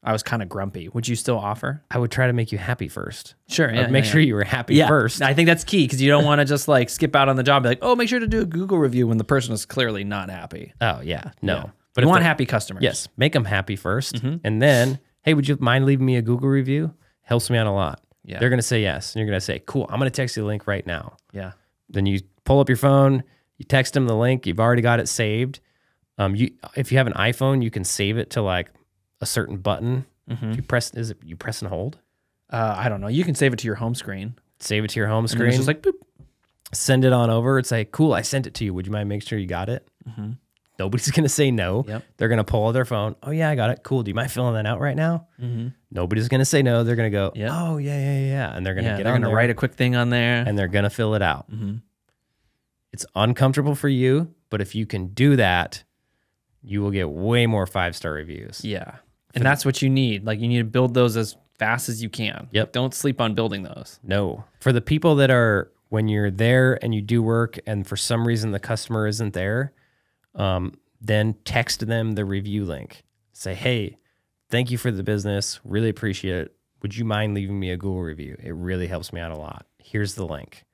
I was kind of grumpy. Would you still offer? I would try to make you happy first. Sure. I'd make sure you were happy first. I think that's key because you don't want to just like skip out on the job and be like, oh, make sure to do a Google review when the person is clearly not happy. Oh, yeah. No. Yeah. But you want happy customers. Yes. Make them happy first. And then, hey, would you mind leaving me a Google review? Helps me out a lot. Yeah. They're going to say yes. And you're going to say, cool, I'm going to text you the link right now. Yeah. Then you pull up your phone, you text them the link, you've already got it saved. If you have an iPhone, you can save it to like a certain button. If you press, you press and hold? I don't know. You can save it to your home screen. Save it to your home screen. And it's just like, boop. Send it on over. It's like, cool, I sent it to you. Would you mind making sure you got it? Nobody's going to say no. They're going to pull out their phone. Oh, yeah, I got it. Cool. Do you mind filling that out right now? Nobody's going to say no. They're going to go, oh, yeah. And they're going to get on there. They're going to write a quick thing on there. And they're going to fill it out. It's uncomfortable for you, but if you can do that, you will get way more 5-star reviews. Yeah. And that's what you need. Like you need to build those as fast as you can. Yep. Don't sleep on building those. No. For the people that are, when you're there and you do work and for some reason the customer isn't there, then text them the review link. Say, hey, thank you for the business. Really appreciate it. Would you mind leaving me a Google review? It really helps me out a lot. Here's the link.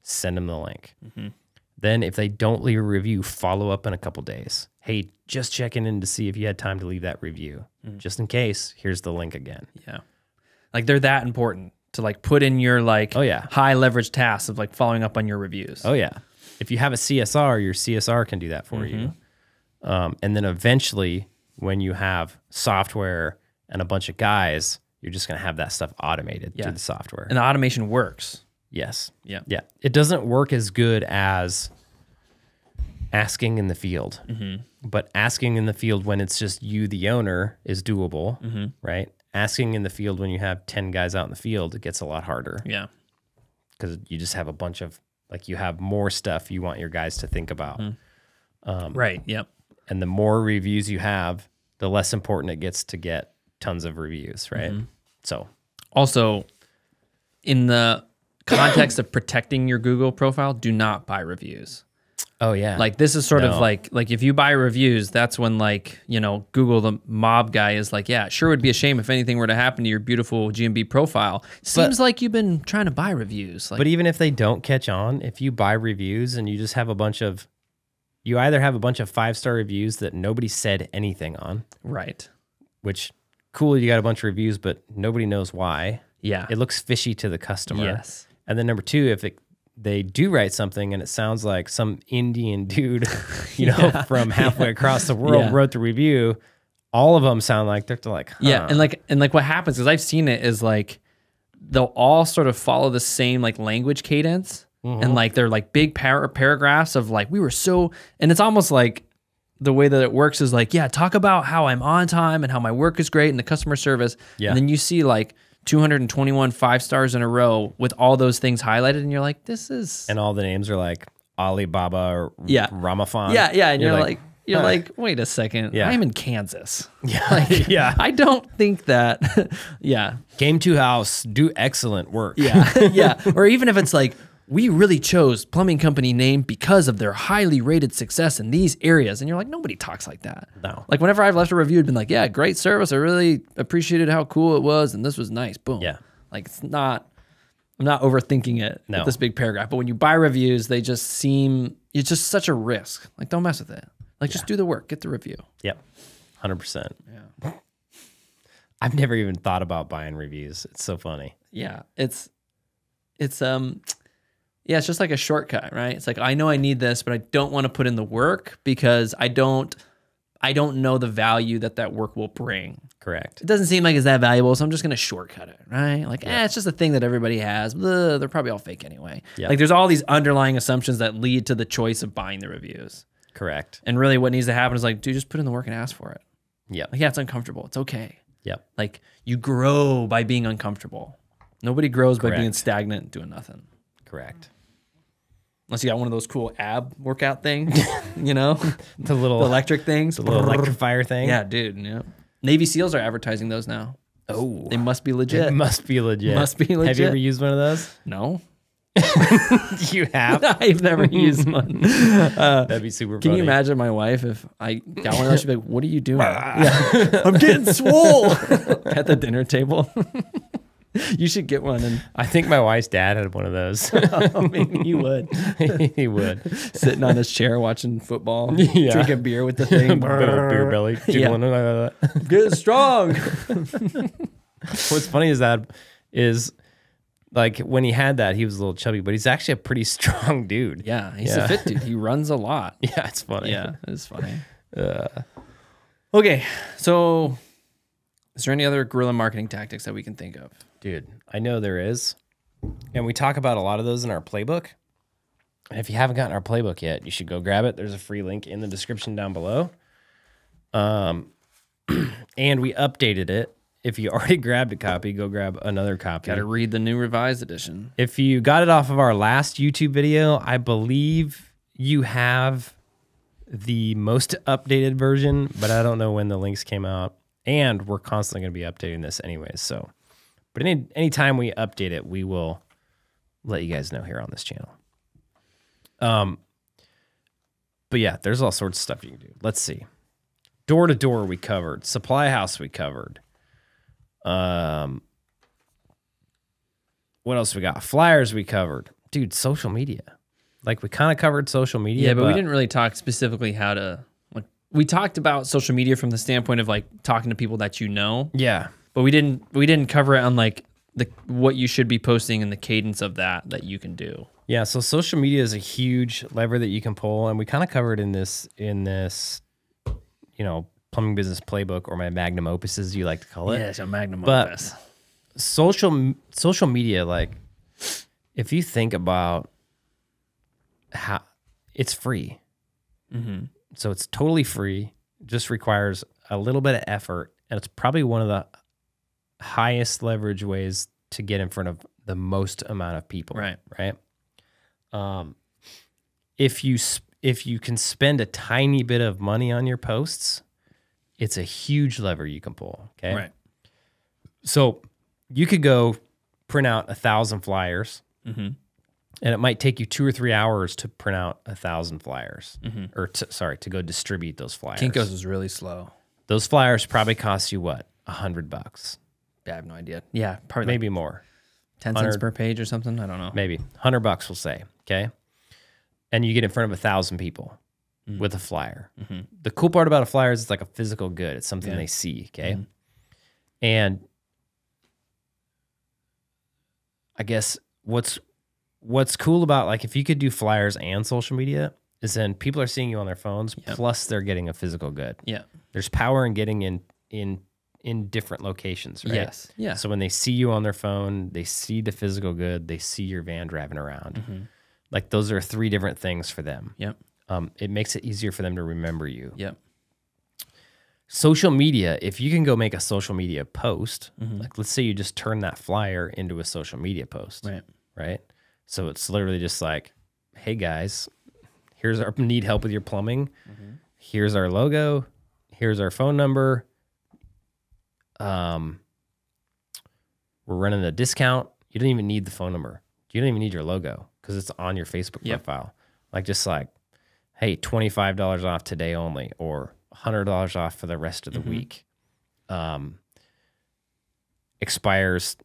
Send them the link. Then if they don't leave a review, follow up in a couple days. Hey, just checking in to see if you had time to leave that review. Just in case, here's the link again. Yeah. Like they're that important to like put in your like high leverage tasks of like following up on your reviews. Oh yeah. If you have a CSR, your CSR can do that for you. And then eventually when you have software and a bunch of guys, you're just going to have that stuff automated through the software. And the automation works. Yes. Yeah. Yeah. It doesn't work as good as asking in the field, but asking in the field when it's just you, the owner, is doable, right? Asking in the field when you have 10 guys out in the field, it gets a lot harder. Yeah. Because you just have a bunch of, like you have more stuff you want your guys to think about. Right. Yep. And the more reviews you have, the less important it gets to get tons of reviews, right? So also in the context of protecting your Google profile, do not buy reviews. Oh yeah. Like this is sort of like if you buy reviews, that's when like, you know, Google, the mob guy is like, yeah, it sure would be a shame if anything were to happen to your beautiful GMB profile. Seems like you've been trying to buy reviews. Like, but even if they don't catch on, if you buy reviews and you just have a bunch of, you either have a bunch of 5-star reviews that nobody said anything on. Right. Which, cool, you got a bunch of reviews, but nobody knows why. Yeah. It looks fishy to the customer. Yes. And then number 2, if they do write something and it sounds like some Indian dude, you know, from halfway across the world wrote the review, all of them sound like they're like, huh. Yeah, and like what happens, because I've seen it, is like they'll all sort of follow the same like language cadence, and like they're like big paragraphs of like, we were so, and it's almost like the way that it works is like, yeah, talk about how I'm on time and how my work is great and the customer service. And then you see like 221 5-stars in a row with all those things highlighted, and you're like, this is... And all the names are like Alibaba or Ramafan. Yeah, and you're like You're like, wait a second. Yeah. I'm in Kansas. Yeah. Like, Yeah. I don't think that. Yeah. Came to house, do excellent work. Yeah. Yeah. Or even if it's like, we really chose plumbing company name because of their highly rated success in these areas. And you're like, nobody talks like that. No. Like whenever I've left a review, it's been like, yeah, great service. I really appreciated how cool it was. And this was nice. Boom. Yeah. Like it's not, I'm not overthinking it No. with this big paragraph. But when you buy reviews, they just seem, it's just such a risk. Like don't mess with it. Like just do the work, get the review. Yep. 100%. Yeah. I've never even thought about buying reviews. It's so funny. Yeah. Yeah, it's just like a shortcut, right? It's like, I know I need this, but I don't want to put in the work because I don't know the value that work will bring. Correct. It doesn't seem like it's that valuable, so I'm just going to shortcut it, right? Like, it's just a thing that everybody has. Blah, they're probably all fake anyway. Yep. Like, there's all these underlying assumptions that lead to the choice of buying the reviews. Correct. And really what needs to happen is like, dude, just put in the work and ask for it. Yep. Like, yeah, it's uncomfortable. It's okay. Yep. Like, you grow by being uncomfortable. Nobody grows by being Correct. stagnant and doing nothing. Correct. Unless you got one of those cool ab workout things, you know? The little The electric things. the little electrifier thing. Yeah, dude. Yeah. Navy SEALs are advertising those now. Oh. They must be legit. It must be legit. Must be Have you legit. ever used one of those? No. You have? I've never used one. That'd be super funny. Can you imagine my wife if I got one of those? She'd be like, what are you doing? Yeah. I'm getting swole at the dinner table. You should get one. And I think my wife's dad had one of those. maybe you would. He would. Sitting on his chair watching football, Yeah. drinking beer with the thing. Beer belly. Yeah. Get strong. What's funny is like when he had that, he was a little chubby, but he's actually a pretty strong dude. Yeah, he's a fit dude. He runs a lot. Yeah, it's funny. Yeah, it's funny. Okay, so is there any other guerrilla marketing tactics that we can think of? Dude, I know there is. And we talk about a lot of those in our playbook. And if you haven't gotten our playbook yet, you should go grab it. There's a free link in the description down below. And we updated it. If you already grabbed a copy, go grab another copy. Got to read the new revised edition. If you got it off of our last YouTube video, I believe you have the most updated version, but I don't know when the links came out. And we're constantly going to be updating this anyways. So, but anytime we update it, we will let you guys know here on this channel. But yeah, there's all sorts of stuff you can do. Let's see. Door to door we covered. Supply house we covered. What else we got? Flyers we covered. Dude, social media. Like we kind of covered social media. Yeah, but we didn't really talk specifically how to, like, we talked about social media from the standpoint of like talking to people that you know. Yeah. But we didn't cover it on like what you should be posting and the cadence of that you can do. Yeah, so social media is a huge lever that you can pull, and we kind of covered in this, plumbing business playbook, or my magnum opus, as you like to call it. Yeah, it's a magnum But opus. social media, like if you think about how it's free, so it's totally free, just requires a little bit of effort, and it's probably one of the highest leverage ways to get in front of the most amount of people. Right. If you can spend a tiny bit of money on your posts, it's a huge lever you can pull. Okay. Right. So you could go print out 1,000 flyers, and it might take you 2 or 3 hours to print out 1,000 flyers, or to go distribute those flyers. Kinko's was really slow. Those flyers probably cost you what, $100? I have no idea. Yeah, probably Maybe like more. 10 cents per page or something. I don't know. Maybe $100, we'll say. Okay. And you get in front of 1,000 people with a flyer. The cool part about a flyer is it's like a physical good. It's something they see. Okay. And I guess what's cool about, like, if you could do flyers and social media, is then people are seeing you on their phones, plus they're getting a physical good. Yeah. There's power in getting in different locations, right? Yes. Yeah. So when they see you on their phone, they see the physical good, they see your van driving around. Like those are 3 different things for them. Yep. It makes it easier for them to remember you. Yep. Social media, if you can go make a social media post, like let's say you just turn that flyer into a social media post, right? So it's literally just like, hey guys, need help with your plumbing. here's our logo, here's our phone number. We're running a discount. You don't even need the phone number. You don't even need your logo because it's on your Facebook profile. Like just like, hey, $25 off today only, or $100 off for the rest of the week. Expires,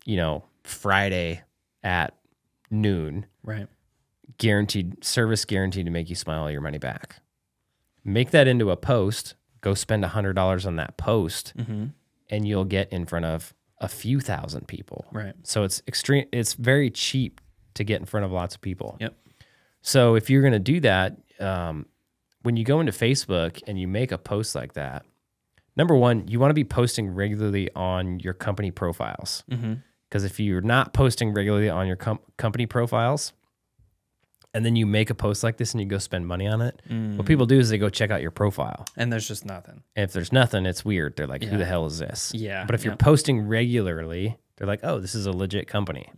Friday at noon. Right. Service guaranteed to make you smile your money back. Make that into a post. Go spend $100 on that post, and you'll get in front of a few thousand people. Right. So it's extreme. It's very cheap to get in front of lots of people. Yep. So if you're going to do that, when you go into Facebook and you make a post like that, number one, you want to be posting regularly on your company profiles. Because if you're not posting regularly on your company profiles, and then you make a post like this and you go spend money on it, what people do is they go check out your profile. And there's just nothing. And if there's nothing, it's weird. They're like, who the hell is this? Yeah. But if you're posting regularly, they're like, oh, this is a legit company.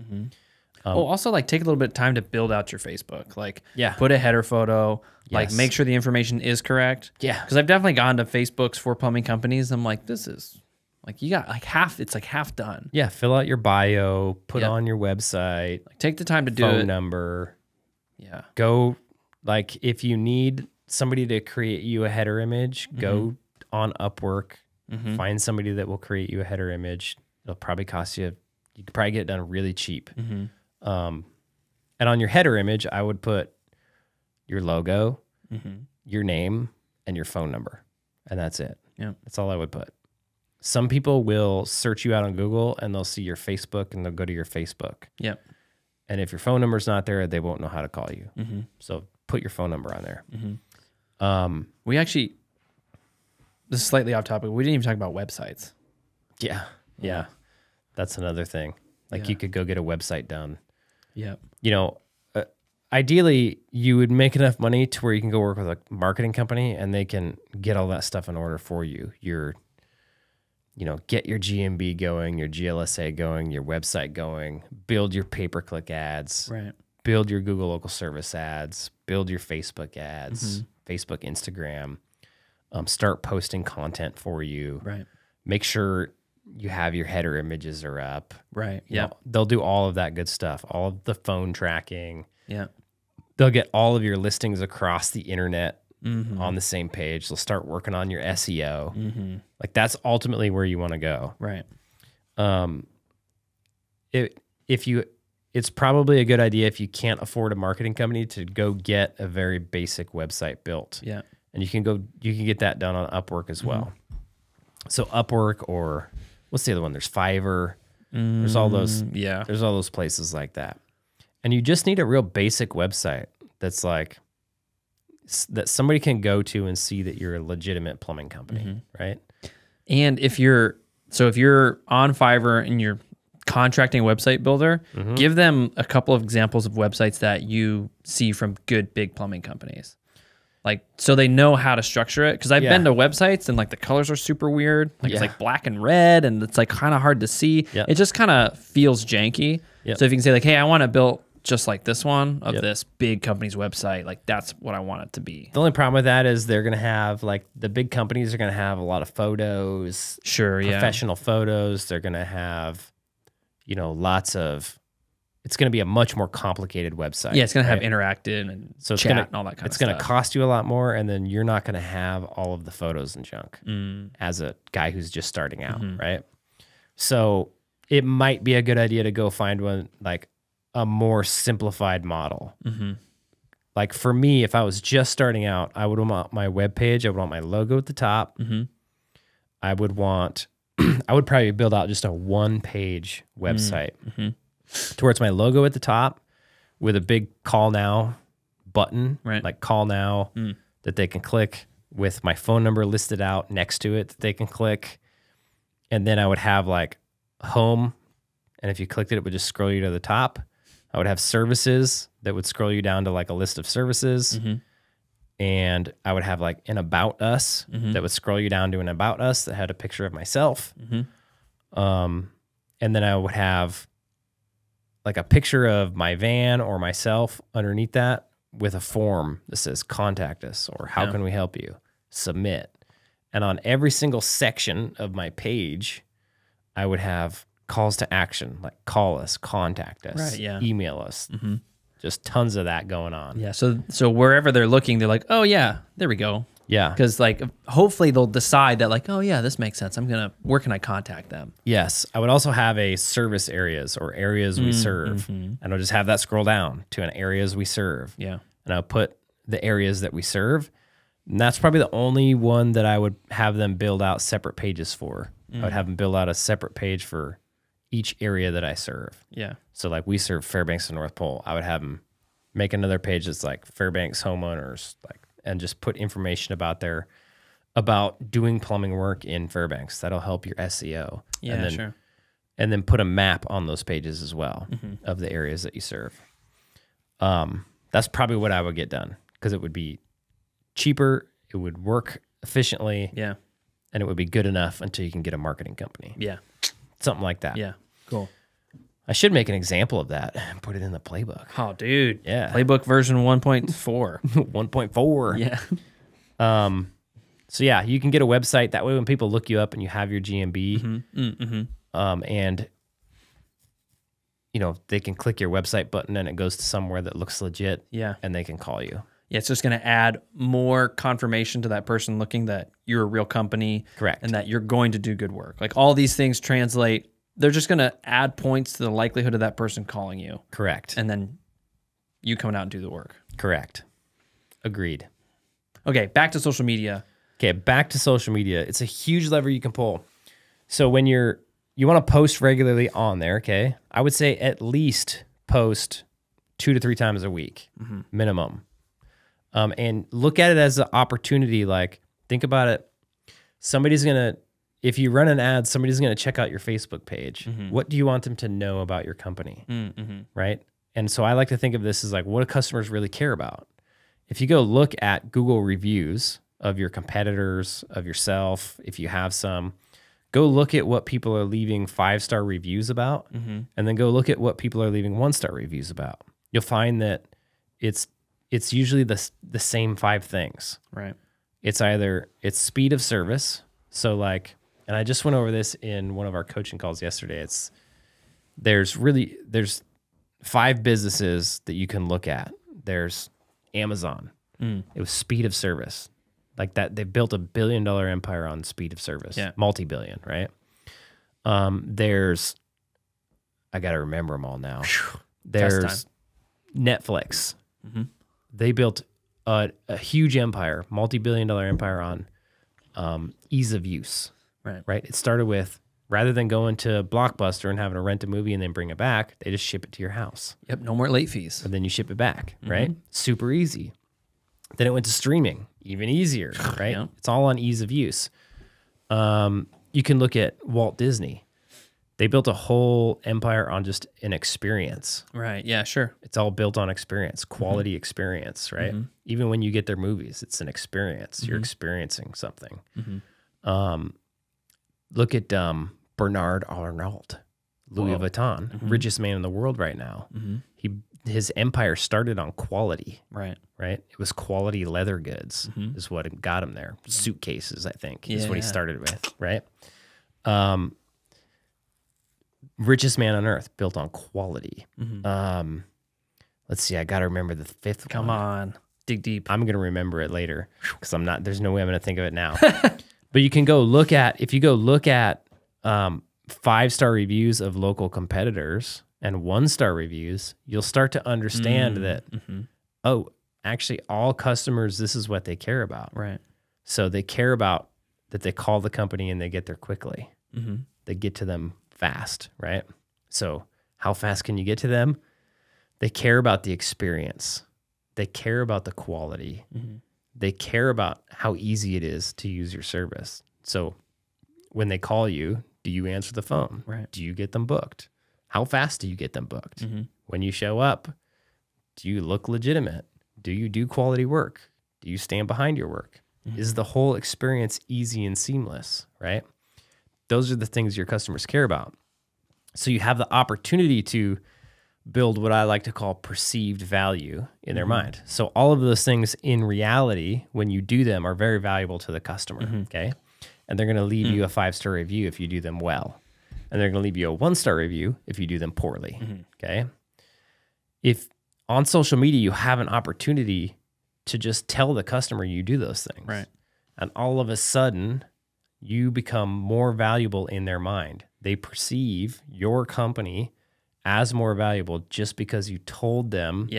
Also, like, take a little bit of time to build out your Facebook. Like, Yeah. put a header photo. Like, Yes. make sure the information is correct. Yeah. Because I've definitely gone to Facebooks for plumbing companies. I'm like, this is, like, you got, like, half, it's like half done. Yeah, fill out your bio, put on your website, Like, take the time to do phone it. number. Yeah. Go, like, if you need somebody to create you a header image, go on Upwork, find somebody that will create you a header image. It'll probably cost you could probably get it done really cheap. And on your header image, I would put your logo, your name, and your phone number. And that's it. Yeah. That's all I would put. Some people will search you out on Google and they'll see your Facebook and they'll go to your Facebook. Yep. And if your phone number's not there, they won't know how to call you. So put your phone number on there. We actually, this is slightly off topic. We didn't even talk about websites. Yeah. Yeah. That's another thing. Like you could go get a website done. Yep. Ideally, you would make enough money to where you can go work with a marketing company and they can get all that stuff in order for you. Get your GMB going, your GLSA going, your website going, build your pay-per-click ads, Right. build your Google local service ads, build your Facebook ads, Facebook, Instagram, start posting content for you. Right. Make sure you have your header images are up. Right. Yeah. They'll do all of that good stuff, all of the phone tracking. Yeah. They'll get all of your listings across the internet on the same page. They'll start working on your SEO. Like that's ultimately where you want to go. Right. It's probably a good idea if you can't afford a marketing company to go get a very basic website built. Yeah. And you can get that done on Upwork as well. So Upwork, or what's the other one? There's Fiverr. There's all those. Yeah. There's all those places like that. And you just need a real basic website that's like that somebody can go to and see that you're a legitimate plumbing company, right? And if you're on Fiverr and you're contracting a website builder, give them a couple of examples of websites that you see from good big plumbing companies. Like, so they know how to structure it. Because I've been to websites and like the colors are super weird. Like it's like black and red and it's like kind of hard to see. It just kind of feels janky. So if you can say like, hey, I want to build just like this one of this big company's website, like that's what I want it to be. The only problem with that is they're going to have like the big companies are going to have a lot of photos. Sure. Professional photos. They're going to have, lots of, it's going to be a much more complicated website. Yeah, it's going to have interactive and chat and all that kind of stuff. It's going to cost you a lot more, and then you're not going to have all of the photos and junk as a guy who's just starting out, right? So it might be a good idea to go find one, like a more simplified model. Like for me, if I was just starting out, I would want my web page, I would want my logo at the top. I would probably build out just a one-page website. To where it's my logo at the top with a big call now button, like call now that they can click, with my phone number listed out next to it that they can click. And then I would have like home. And if you clicked it, it would just scroll you to the top. I would have services that would scroll you down to like a list of services. And I would have like an about us that would scroll you down to an about us that had a picture of myself. And then I would have like a picture of my van or myself underneath that with a form that says contact us or how can we help you? submit. And on every single section of my page, I would have calls to action, like call us, contact us, Right, yeah. email us. Just tons of that going on. Yeah. So wherever they're looking, they're like, oh yeah, there we go. Yeah. Because like hopefully they'll decide that like, oh yeah, this makes sense. Where can I contact them? Yes. I would also have a service areas or areas we serve. And I'll just have that scroll down to an areas we serve. Yeah. And I'll put the areas that we serve. And that's probably the only one that I would have them build out separate pages for. I would have them build out a separate page for each area that I serve. Yeah. So like we serve Fairbanks and North Pole. I would have them make another page that's like Fairbanks homeowners, like, and just put information about doing plumbing work in Fairbanks. That'll help your SEO. Yeah, and then, sure. And then put a map on those pages as well of the areas that you serve. That's probably what I would get done because it would be cheaper, it would work efficiently, Yeah. and it would be good enough until you can get a marketing company. Yeah. Something like that. Yeah. Cool. I should make an example of that and put it in the playbook. Oh, dude. Yeah. Playbook version 1.4. 1.4. Yeah. So yeah, you can get a website. That way when people look you up and you have your GMB, and you know, they can click your website button and it goes to somewhere that looks legit. Yeah. And they can call you. Yeah, it's just going to add more confirmation to that person looking that you're a real company. Correct. And that you're going to do good work. Like all these things translate. They're just going to add points to the likelihood of that person calling you. Correct. And then you coming out and do the work. Correct. Agreed. Okay, back to social media. Okay, back to social media. It's a huge lever you can pull. So when you want to post regularly on there, okay, I would say at least post 2 to 3 times a week, minimum. And look at it as an opportunity. Like, think about it. If you run an ad, somebody's going to check out your Facebook page. What do you want them to know about your company? Right? And so I like to think of this as like, what do customers really care about? If you go look at Google reviews of your competitors, of yourself, if you have some, go look at what people are leaving 5-star reviews about, and then go look at what people are leaving 1-star reviews about. You'll find that it's usually the same 5 things. Right. It's speed of service. So like, and I just went over this in one of our coaching calls yesterday. There's 5 businesses that you can look at. There's Amazon. It was speed of service. Like that, they built a $1 billion empire on speed of service. Yeah. Multi-billion, right? I got to remember them all now. There's Netflix. They built a huge empire, multi-billion-dollar empire on ease of use. Right. It started with, rather than going to Blockbuster and having to rent a movie and then bring it back, they just ship it to your house. Yep. No more late fees. And then you ship it back. Right. Super easy. Then it went to streaming, even easier. Right. Yeah. It's all on ease of use. You can look at Walt Disney. They built a whole empire on just an experience. Right. Yeah, sure. It's all built on experience, quality experience, right? Even when you get their movies, it's an experience. You're experiencing something. Look at Bernard Arnault, Louis Vuitton, richest man in the world right now. His empire started on quality. Right. It was quality leather goods is what got him there. Suitcases, I think, is what he started with, right? Richest man on earth, built on quality. Let's see, I got to remember the 5th one. Come on, dig deep. I'm going to remember it later because there's no way I'm going to think of it now. But you can go look at, if you go look at 5-star reviews of local competitors and 1-star reviews, you'll start to understand that, oh, actually all customers, this is what they care about. Right. So they care about that they call the company and they get there quickly. They get to them fast, right? So how fast can you get to them? They care about the experience. They care about the quality. They care about how easy it is to use your service. So when they call you, do you answer the phone? Right. Do you get them booked? How fast do you get them booked? When you show up, do you look legitimate? Do you do quality work? Do you stand behind your work? Is the whole experience easy and seamless, right? Those are the things your customers care about. So you have the opportunity to build what I like to call perceived value in their mind. So all of those things in reality, when you do them, are very valuable to the customer, okay? And they're going to leave you a 5-star review if you do them well. And they're going to leave you a 1-star review if you do them poorly, okay? If on social media you have an opportunity to just tell the customer you do those things, Right. and all of a sudden you become more valuable in their mind. They perceive your company as more valuable just because you told them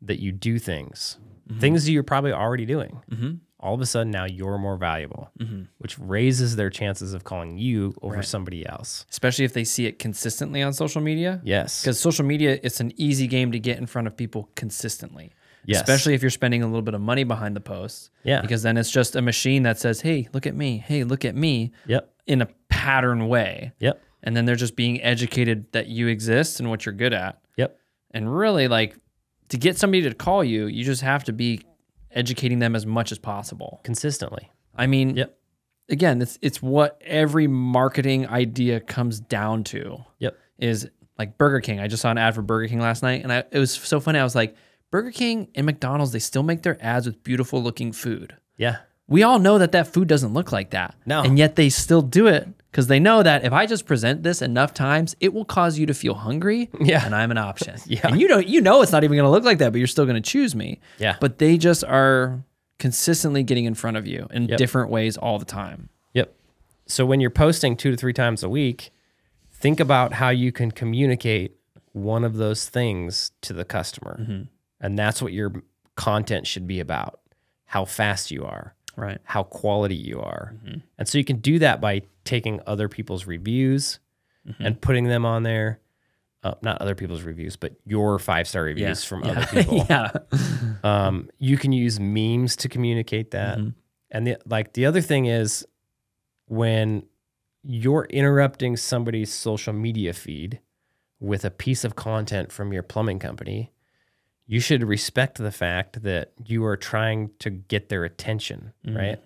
that you do things, things that you're probably already doing. All of a sudden now you're more valuable, which raises their chances of calling you over somebody else. Especially if they see it consistently on social media. Yes. Because social media, it's an easy game to get in front of people consistently. Yes. Especially if you're spending a little bit of money behind the posts. Yeah. Because then it's just a machine that says, hey, look at me. Hey, look at me. Yep. In a pattern way. Yep. And then they're just being educated that you exist and what you're good at. Yep. And really, like, to get somebody to call you, you just have to be educating them as much as possible. Consistently. I mean, again, it's what every marketing idea comes down to. Yep. Is like Burger King. I just saw an ad for Burger King last night, and it was so funny. I was like, Burger King and McDonald's, they still make their ads with beautiful looking food. Yeah. We all know that food doesn't look like that. No. And yet they still do it because they know that if I just present this enough times, it will cause you to feel hungry. Yeah. And I'm an option. Yeah. And you know it's not even going to look like that, but you're still going to choose me. Yeah. But they just are consistently getting in front of you in Yep. different ways all the time. Yep. So when you're posting 2 to 3 times a week, think about how you can communicate one of those things to the customer. And that's what your content should be about. How fast you are. Right. How quality you are. And so you can do that by taking other people's reviews and putting them on there. Not other people's reviews, but your 5-star reviews from other people. You can use memes to communicate that. And the other thing is, when you're interrupting somebody's social media feed with a piece of content from your plumbing company, you should respect the fact that you are trying to get their attention, right?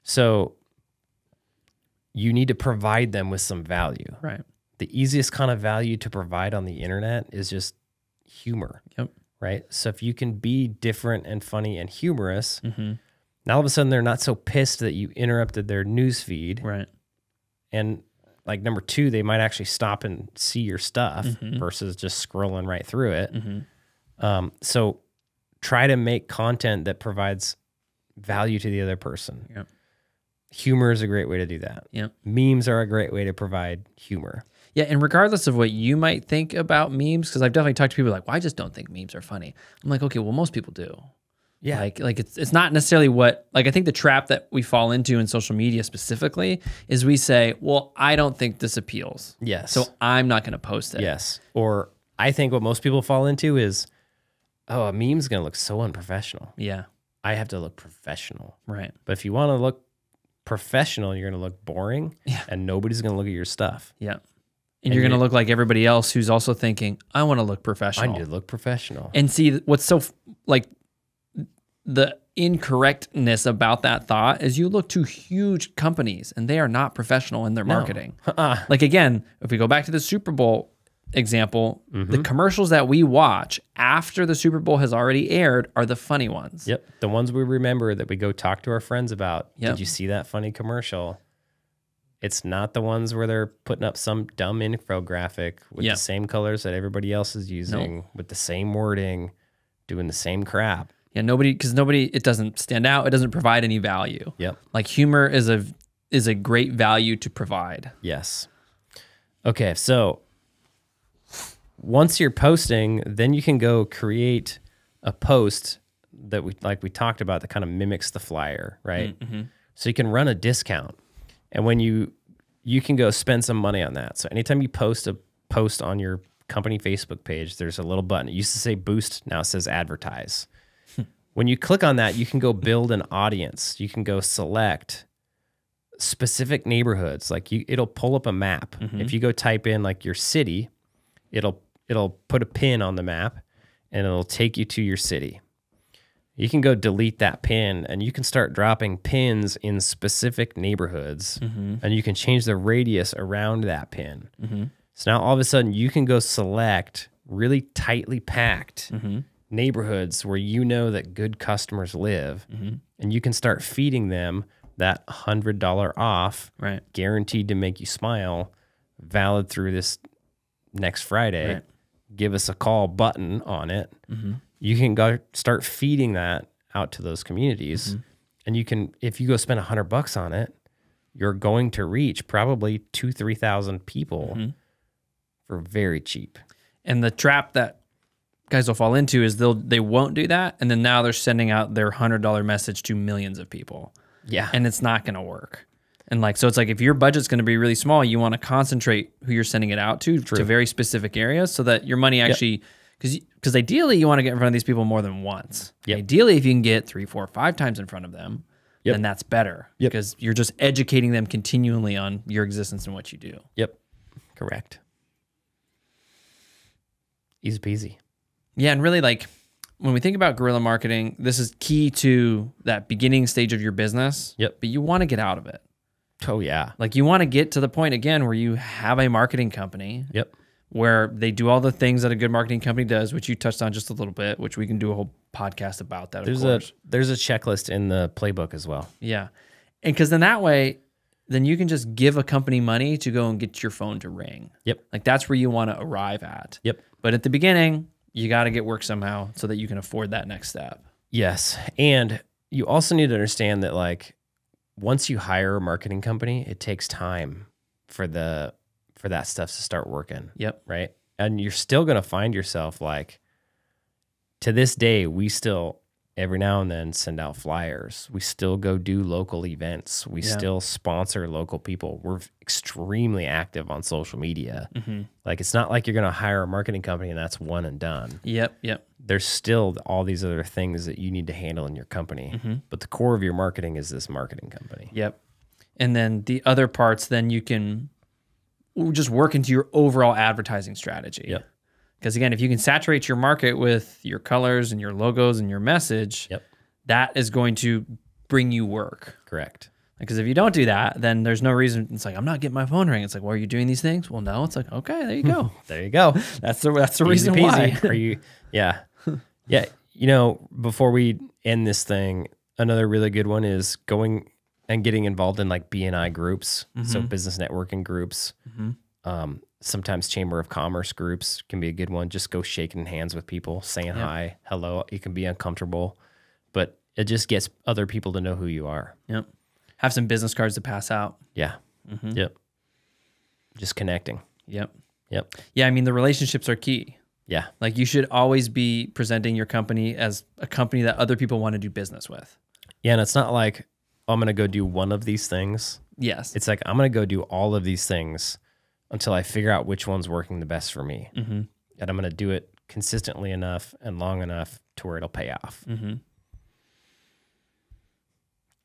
So you need to provide them with some value. Right. The easiest kind of value to provide on the internet is just humor, right? So if you can be different and funny and humorous, now all of a sudden they're not so pissed that you interrupted their news feed. Right. And like number 2, they might actually stop and see your stuff versus just scrolling right through it. So try to make content that provides value to the other person. Yep. Humor is a great way to do that. Yep. Memes are a great way to provide humor. Yeah, and regardless of what you might think about memes, because I've definitely talked to people like, well, I just don't think memes are funny. I'm like, okay, well, most people do. Yeah. Like it's not necessarily what, like, I think the trap that we fall into in social media specifically is we say, well, I don't think this appeals. Yes. So I'm not going to post it. Yes. Or I think what most people fall into is, oh, a meme's going to look so unprofessional. Yeah. I have to look professional. Right. But if you want to look professional, you're going to look boring and nobody's going to look at your stuff. Yeah. And you're going to look like everybody else who's also thinking, I want to look professional. I need to look professional. And see, what's so, like, the incorrectness about that thought is you look to huge companies and they are not professional in their marketing. Like, again, if we go back to the Super Bowl example, the commercials that we watch after the Super Bowl has already aired are the funny ones. Yep. The ones we remember that we go talk to our friends about. Yep. Did you see that funny commercial? It's not the ones where they're putting up some dumb infographic with the same colors that everybody else is using, with the same wording, doing the same crap. Yeah, because nobody, it doesn't stand out. It doesn't provide any value. Yep. Like, humor is a great value to provide. Yes. Okay, so once you're posting, then you can go create a post that we talked about that kind of mimics the flyer, right? So you can run a discount, and when you can go spend some money on that. So anytime you post a post on your company Facebook page, there's a little button. It used to say boost, now it says advertise. When you click on that, you can go build an audience. You can go select specific neighborhoods. Like it'll pull up a map. If you go type in like your city, it'll put a pin on the map and it'll take you to your city. You can go delete that pin and you can start dropping pins in specific neighborhoods and you can change the radius around that pin. So now all of a sudden you can go select really tightly packed neighborhoods where you know that good customers live, and you can start feeding them that $100 off, Right. guaranteed to make you smile, valid through this next Friday. Right. Give us a call button on it. You can go start feeding that out to those communities, and you can, if you go spend $100 on it, you're going to reach probably 2,000-3,000 people for very cheap. And the trap that guys will fall into is they won't do that, and then now they're sending out their $100 message to millions of people. Yeah. And it's not going to work. And like, so it's like if your budget's going to be really small, you want to concentrate who you're sending it out to very specific areas so that your money actually, because ideally you want to get in front of these people more than once. Ideally, if you can get 3, 4, 5 times in front of them, then that's better because you're just educating them continually on your existence and what you do. Yep. Correct. Easy peasy. Yeah. And really, like, when we think about guerrilla marketing, this is key to that beginning stage of your business. Yep. But you want to get out of it. Oh, yeah. Like, you want to get to the point, again, where you have a marketing company. Yep. Where they do all the things that a good marketing company does, which you touched on just a little bit, which we can do a whole podcast about that, There's a checklist in the playbook as well. Yeah. And because then that way, then you can just give a company money to go and get your phone to ring. Yep. Like, that's where you want to arrive at. Yep. But at the beginning, you got to get work somehow so that you can afford that next step. Yes. And you also need to understand that, like, once you hire a marketing company, it takes time for that stuff to start working. Yep. Right. And you're still going to find yourself, like, to this day, we still every now and then send out flyers. We still go do local events. We still sponsor local people. We're extremely active on social media. Like, it's not like you're going to hire a marketing company and that's one and done. Yep. Yep. There's still all these other things that you need to handle in your company. But the core of your marketing is this marketing company. Yep. And then the other parts, then you can just work into your overall advertising strategy. Yep. Because again, if you can saturate your market with your colors and your logos and your message, that is going to bring you work. Correct. Because if you don't do that, then there's no reason. It's like, I'm not getting my phone ring. It's like, well, are you doing these things? Well, no. It's like, okay, there you go. There you go. That's the reason why. Are you? Yeah. Yeah. You know, before we end this thing, another really good one is going and getting involved in, like, BNI groups. So business networking groups. Sometimes Chamber of Commerce groups can be a good one. Just go shaking hands with people, saying hi, hello. It can be uncomfortable, but it just gets other people to know who you are. Yep. Have some business cards to pass out. Yeah. Yep. Just connecting. Yep. Yep. Yeah, I mean, the relationships are key. Yeah. Like, you should always be presenting your company as a company that other people want to do business with. Yeah, and it's not like, oh, I'm going to go do one of these things. Yes. It's like, I'm going to go do all of these things until I figure out which one's working the best for me. And I'm going to do it consistently enough and long enough to where it'll pay off.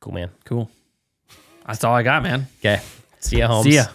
Cool, man. Cool. That's all I got, man. Okay. See ya, Holmes. See ya.